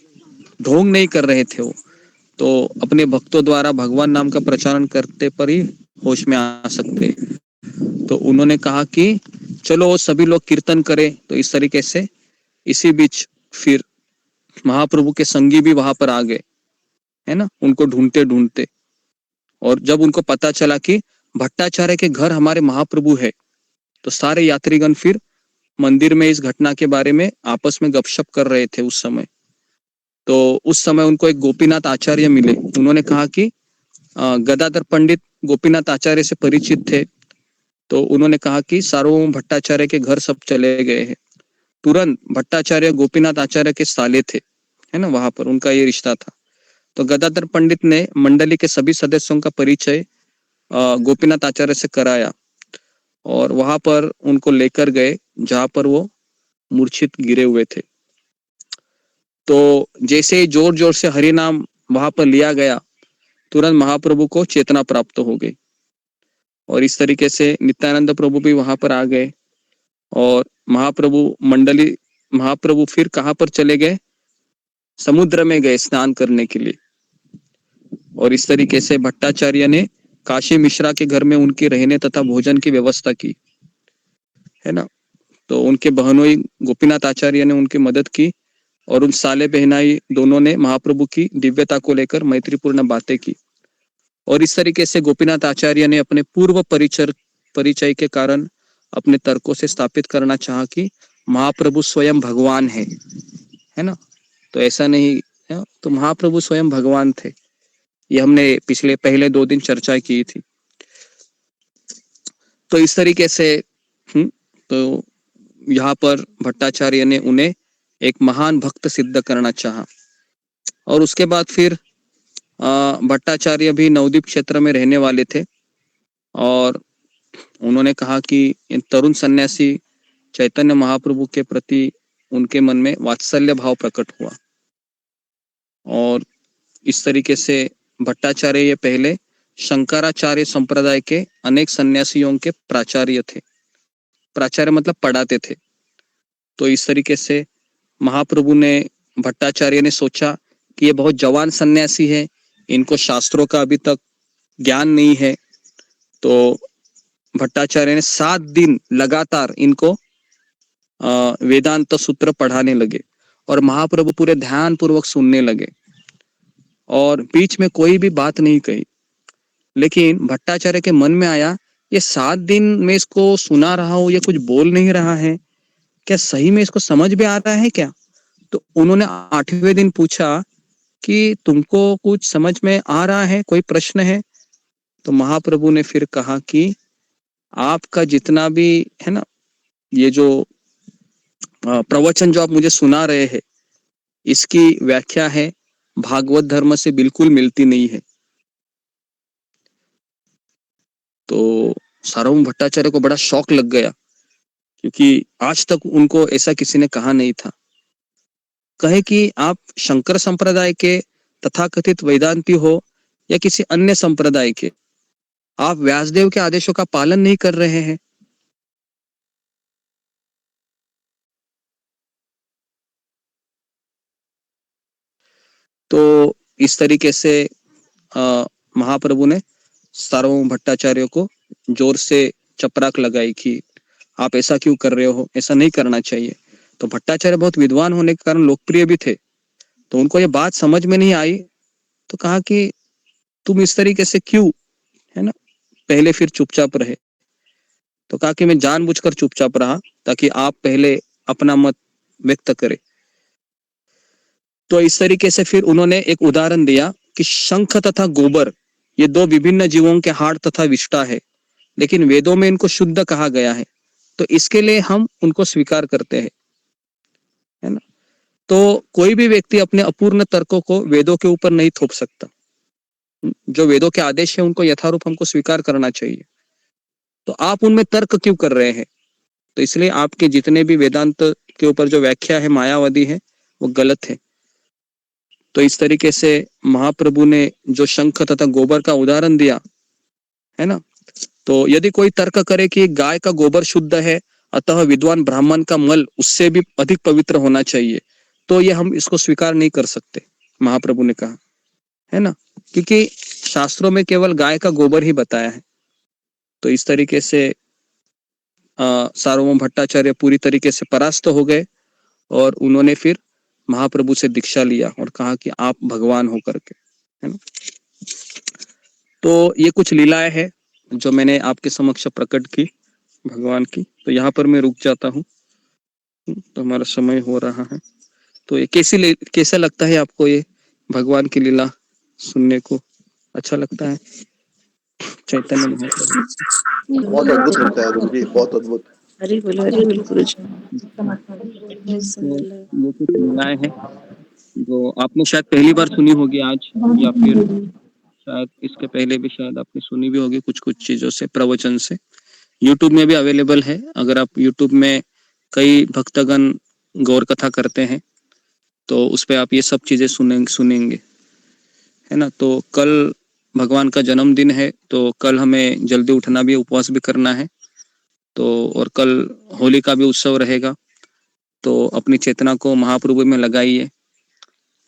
ढोंग नहीं कर रहे थे वो, तो अपने भक्तों द्वारा भगवान नाम का प्रचारण करते पर ही होश में आ सकते। तो उन्होंने कहा कि चलो सभी लोग कीर्तन करें। तो इस तरीके से इसी बीच फिर महाप्रभु के संगी भी वहां पर आ गए, है ना, उनको ढूंढते ढूंढते। और जब उनको पता चला कि भट्टाचार्य के घर हमारे महाप्रभु है, तो सारे यात्रीगण फिर मंदिर में इस घटना के बारे में आपस में गपशप कर रहे थे उस समय। तो उस समय उनको एक गोपीनाथ आचार्य मिले। उन्होंने कहा कि गदाधर पंडित गोपीनाथ आचार्य से परिचित थे। तो उन्होंने कहा कि सार्वभौम भट्टाचार्य के घर सब चले गए हैं। तुरंत भट्टाचार्य गोपीनाथ आचार्य के साले थे, है ना, वहां पर उनका ये रिश्ता था। तो गदाधर पंडित ने मंडली के सभी सदस्यों का परिचय गोपीनाथ आचार्य से कराया और वहां पर उनको लेकर गए जहां पर वो मूर्छित गिरे हुए थे। तो जैसे ही जोर जोर से हरि नाम वहां पर लिया गया, तुरंत महाप्रभु को चेतना प्राप्त हो गई। और इस तरीके से नित्यानंद प्रभु भी वहां पर आ गए और महाप्रभु फिर कहां पर चले गए, समुद्र में गए स्नान करने के लिए। और इस तरीके से भट्टाचार्य ने काशी मिश्रा के घर में उनके रहने तथा भोजन की व्यवस्था की, है ना। तो उनके बहनोई गोपीनाथ आचार्य ने उनकी मदद की और उन साले बहनाई दोनों ने महाप्रभु की दिव्यता को लेकर मैत्रीपूर्ण बातें की। और इस तरीके से गोपीनाथ आचार्य ने अपने पूर्व परिचय के कारण अपने तर्कों से स्थापित करना चाहा कि महाप्रभु स्वयं भगवान है ना। तो ऐसा नहीं है, तो महाप्रभु स्वयं भगवान थे। ये हमने पहले 2 दिन चर्चा की थी। तो इस तरीके से तो यहाँ पर भट्टाचार्य ने उन्हें एक महान भक्त सिद्ध करना चाहा। और उसके बाद फिर भट्टाचार्य भी नवद्वीप क्षेत्र में रहने वाले थे और उन्होंने कहा कि इन तरुण सन्यासी चैतन्य महाप्रभु के प्रति उनके मन में वात्सल्य भाव प्रकट हुआ। और इस तरीके से भट्टाचार्य ये पहले शंकराचार्य संप्रदाय के अनेक सन्यासियों के प्राचार्य थे। प्राचार्य मतलब पढ़ाते थे। तो इस तरीके से महाप्रभु ने भट्टाचार्य ने सोचा कि ये बहुत जवान सन्यासी है, इनको शास्त्रों का अभी तक ज्ञान नहीं है। तो भट्टाचार्य ने 7 दिन लगातार इनको वेदांत सूत्र पढ़ाने लगे और महाप्रभु पूरे ध्यान पूर्वक सुनने लगे और बीच में कोई भी बात नहीं कही। लेकिन भट्टाचार्य के मन में आया, ये 7 दिन में इसको सुना रहा हूं, ये कुछ बोल नहीं रहा है, क्या सही में इसको समझ में आ रहा है क्या? तो उन्होंने 8वें दिन पूछा कि तुमको कुछ समझ में आ रहा है, कोई प्रश्न है? तो महाप्रभु ने फिर कहा कि आपका जितना भी है ना, ये जो प्रवचन जो आप मुझे सुना रहे हैं, इसकी व्याख्या है भागवत धर्म से बिल्कुल मिलती नहीं है। तो सार्वभौम भट्टाचार्य को बड़ा शौक लग गया, क्योंकि आज तक उनको ऐसा किसी ने कहा नहीं था। कहे कि आप शंकर संप्रदाय के तथाकथित वेदांती हो या किसी अन्य संप्रदाय के, आप व्यासदेव के आदेशों का पालन नहीं कर रहे हैं। तो इस तरीके से महाप्रभु ने सार्वभौम भट्टाचार्य को जोर से चपराक लगाई कि आप ऐसा क्यों कर रहे हो, ऐसा नहीं करना चाहिए। तो भट्टाचार्य बहुत विद्वान होने के कारण लोकप्रिय भी थे, तो उनको ये बात समझ में नहीं आई। तो कहा कि तुम इस तरीके से क्यों, है ना, पहले फिर चुपचाप रहे। तो कहा कि मैं जानबूझकर चुपचाप रहा ताकि आप पहले अपना मत व्यक्त करें। तो इस तरीके से फिर उन्होंने एक उदाहरण दिया कि शंख तथा गोबर ये 2 विभिन्न जीवों के हाड़ तथा विष्ठा है, लेकिन वेदों में इनको शुद्ध कहा गया है, तो इसके लिए हम उनको स्वीकार करते हैं, है ना। तो कोई भी व्यक्ति अपने अपूर्ण तर्कों को वेदों के ऊपर नहीं थोप सकता। जो वेदों के आदेश है उनको यथारूप हमको स्वीकार करना चाहिए। तो आप उनमें तर्क क्यों कर रहे हैं? तो इसलिए आपके जितने भी वेदांत के ऊपर जो व्याख्या है मायावादी है, वो गलत है। तो इस तरीके से महाप्रभु ने जो शंख तथा गोबर का उदाहरण दिया, है ना, तो यदि कोई तर्क करे कि गाय का गोबर शुद्ध है, अतः विद्वान ब्राह्मण का मल उससे भी अधिक पवित्र होना चाहिए, तो ये हम इसको स्वीकार नहीं कर सकते, महाप्रभु ने कहा, है ना, क्योंकि शास्त्रों में केवल गाय का गोबर ही बताया है। तो इस तरीके से सार्वभौम भट्टाचार्य पूरी तरीके से परास्त हो गए और उन्होंने फिर महाप्रभु से दीक्षा लिया और कहा कि आप भगवान हो करके, है ना। तो ये कुछ लीलाएं हैं जो मैंने आपके समक्ष प्रकट की भगवान की। तो यहाँ पर मैं रुक जाता हूँ, तो हमारा समय हो रहा है। तो ये कैसा लगता है आपको, ये भगवान की लीला सुनने को अच्छा लगता है? चैतन्य महाप्रभु बहुत अद्भुत लगता है गुरु जी, बहुत अद्भुत। हरी बोलो गुरु जी। तो ये कुछ लीलाएं हैं जो आपने शायद पहली बार सुनी होगी आज, या फिर शायद इसके पहले भी शायद आपने सुनी भी होगी कुछ कुछ चीजों से, प्रवचन से। यूट्यूब में भी अवेलेबल है। अगर आप यूट्यूब में कई भक्तगण गौर कथा करते हैं तो उस पे आप ये सब चीजें सुनेंगे, है ना। तो कल भगवान का जन्मदिन है, तो कल हमें जल्दी उठना भी, उपवास भी करना है। तो और कल होली का भी उत्सव रहेगा, तो अपनी चेतना को महाप्रभु में लगाइए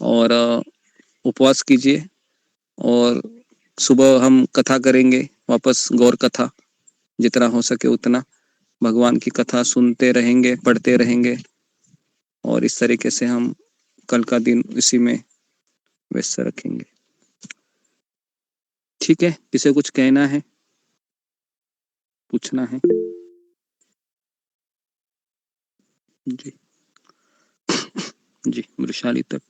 और उपवास कीजिए। और सुबह हम कथा करेंगे वापस, गौर कथा, जितना हो सके उतना भगवान की कथा सुनते रहेंगे, पढ़ते रहेंगे, और इस तरीके से हम कल का दिन इसी में व्यस्त रखेंगे। ठीक है, किसे कुछ कहना है, पूछना है? जी जी, वृषाली तट।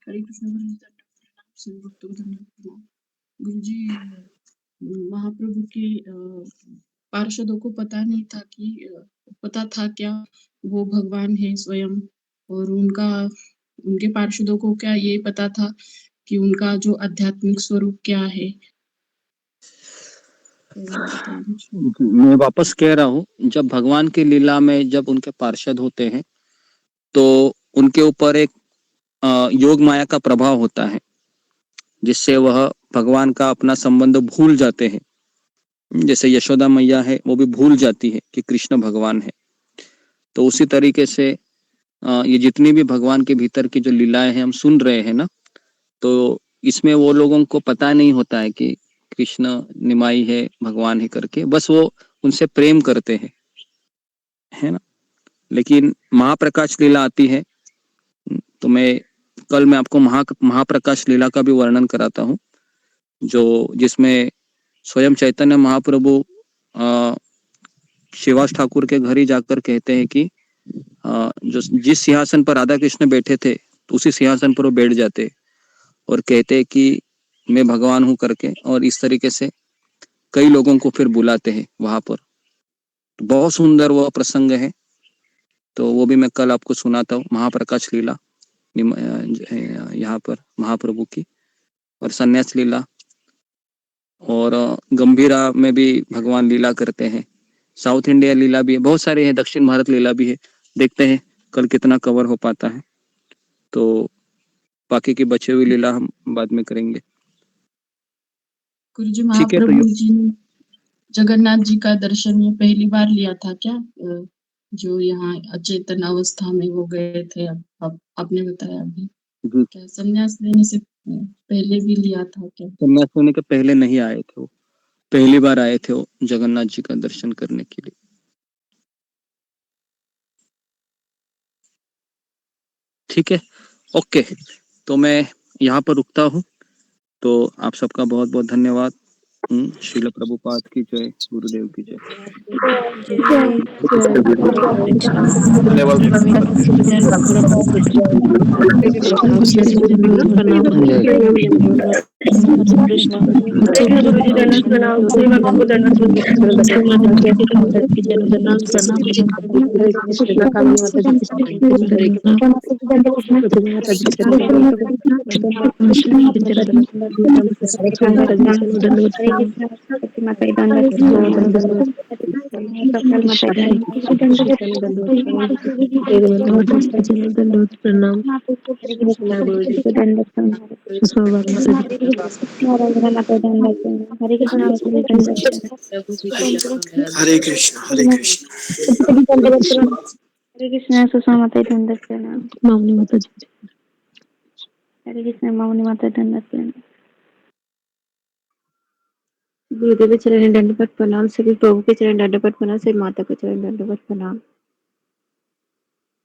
हरे कृष्ण गुरु जी, महाप्रभु के पार्षदों को पता नहीं था कि पता था क्या वो भगवान है स्वयं, और उनके पार्षदों को क्या ये पता था कि उनका जो आध्यात्मिक स्वरूप क्या है? मैं वापस कह रहा हूँ, जब भगवान की लीला में जब उनके पार्षद होते हैं तो उनके ऊपर एक योग माया का प्रभाव होता है, जिससे वह भगवान का अपना संबंध भूल जाते हैं। जैसे यशोदा मैया है, वो भी भूल जाती है कि कृष्ण भगवान है। तो उसी तरीके से ये जितनी भी भगवान के भीतर की जो लीलाएं हैं हम सुन रहे हैं ना, तो इसमें वो लोगों को पता नहीं होता है कि कृष्ण निमाई है, भगवान है करके, बस वो उनसे प्रेम करते हैं, है ना। लेकिन महाप्रकाश लीला आती है, तो मैं आपको महाप्रकाश लीला का भी वर्णन कराता हूँ, जो जिसमें स्वयं चैतन्य महाप्रभु शिवास ठाकुर के घर ही जाकर कहते हैं कि जो जिस सिंहासन पर राधा कृष्ण बैठे थे, तो उसी सिंहासन पर वो बैठ जाते और कहते कि मैं भगवान हूं करके, और इस तरीके से कई लोगों को फिर बुलाते हैं वहां पर। तो बहुत सुंदर वो प्रसंग है, तो वो भी मैं कल आपको सुनाता हूँ, महाप्रकाश लीला यहाँ पर महाप्रभु की, और संन्यास लीला, और गंभीरा में भी भगवान लीला करते हैं। साउथ इंडिया लीला भी है, बहुत सारे हैं, दक्षिण भारत लीला भी है। देखते हैं कल कितना कवर हो पाता है, तो बाकी की बची हुई लीला हम बाद में करेंगे। गुरु जी, ठीक है, तो महाप्रभु जी ने जगन्नाथ जी का दर्शन ये पहली बार लिया था क्या? जो यहाँ अचेतन अवस्था में वो गए थे, आपने बताया अभी, क्या संन्यास लेने से पहले भी लिया था क्या? संन्यास लेने के पहले नहीं आए थे, वो पहली बार आए थे वो जगन्नाथ जी का दर्शन करने के लिए। ठीक है, ओके, तो मैं यहाँ पर रुकता हूँ। तो आप सबका बहुत बहुत धन्यवाद। श्रील प्रभुपाद की जय, गुरुदेव की जय। धन्यवाद। हरे कृष्ण हरे कृष्ण। हरे कृष्ण सुषमा माता दंडवत प्रणाम। मामनी माता जी। हरे कृष्ण मामनी माता दंडवत प्रणाम। गुरुदेव के चरण दंडवत प्रणाम, सभी प्रभु के चरण दंडवत प्रणाम, सभी माता के चरण दंडवत प्रणाम।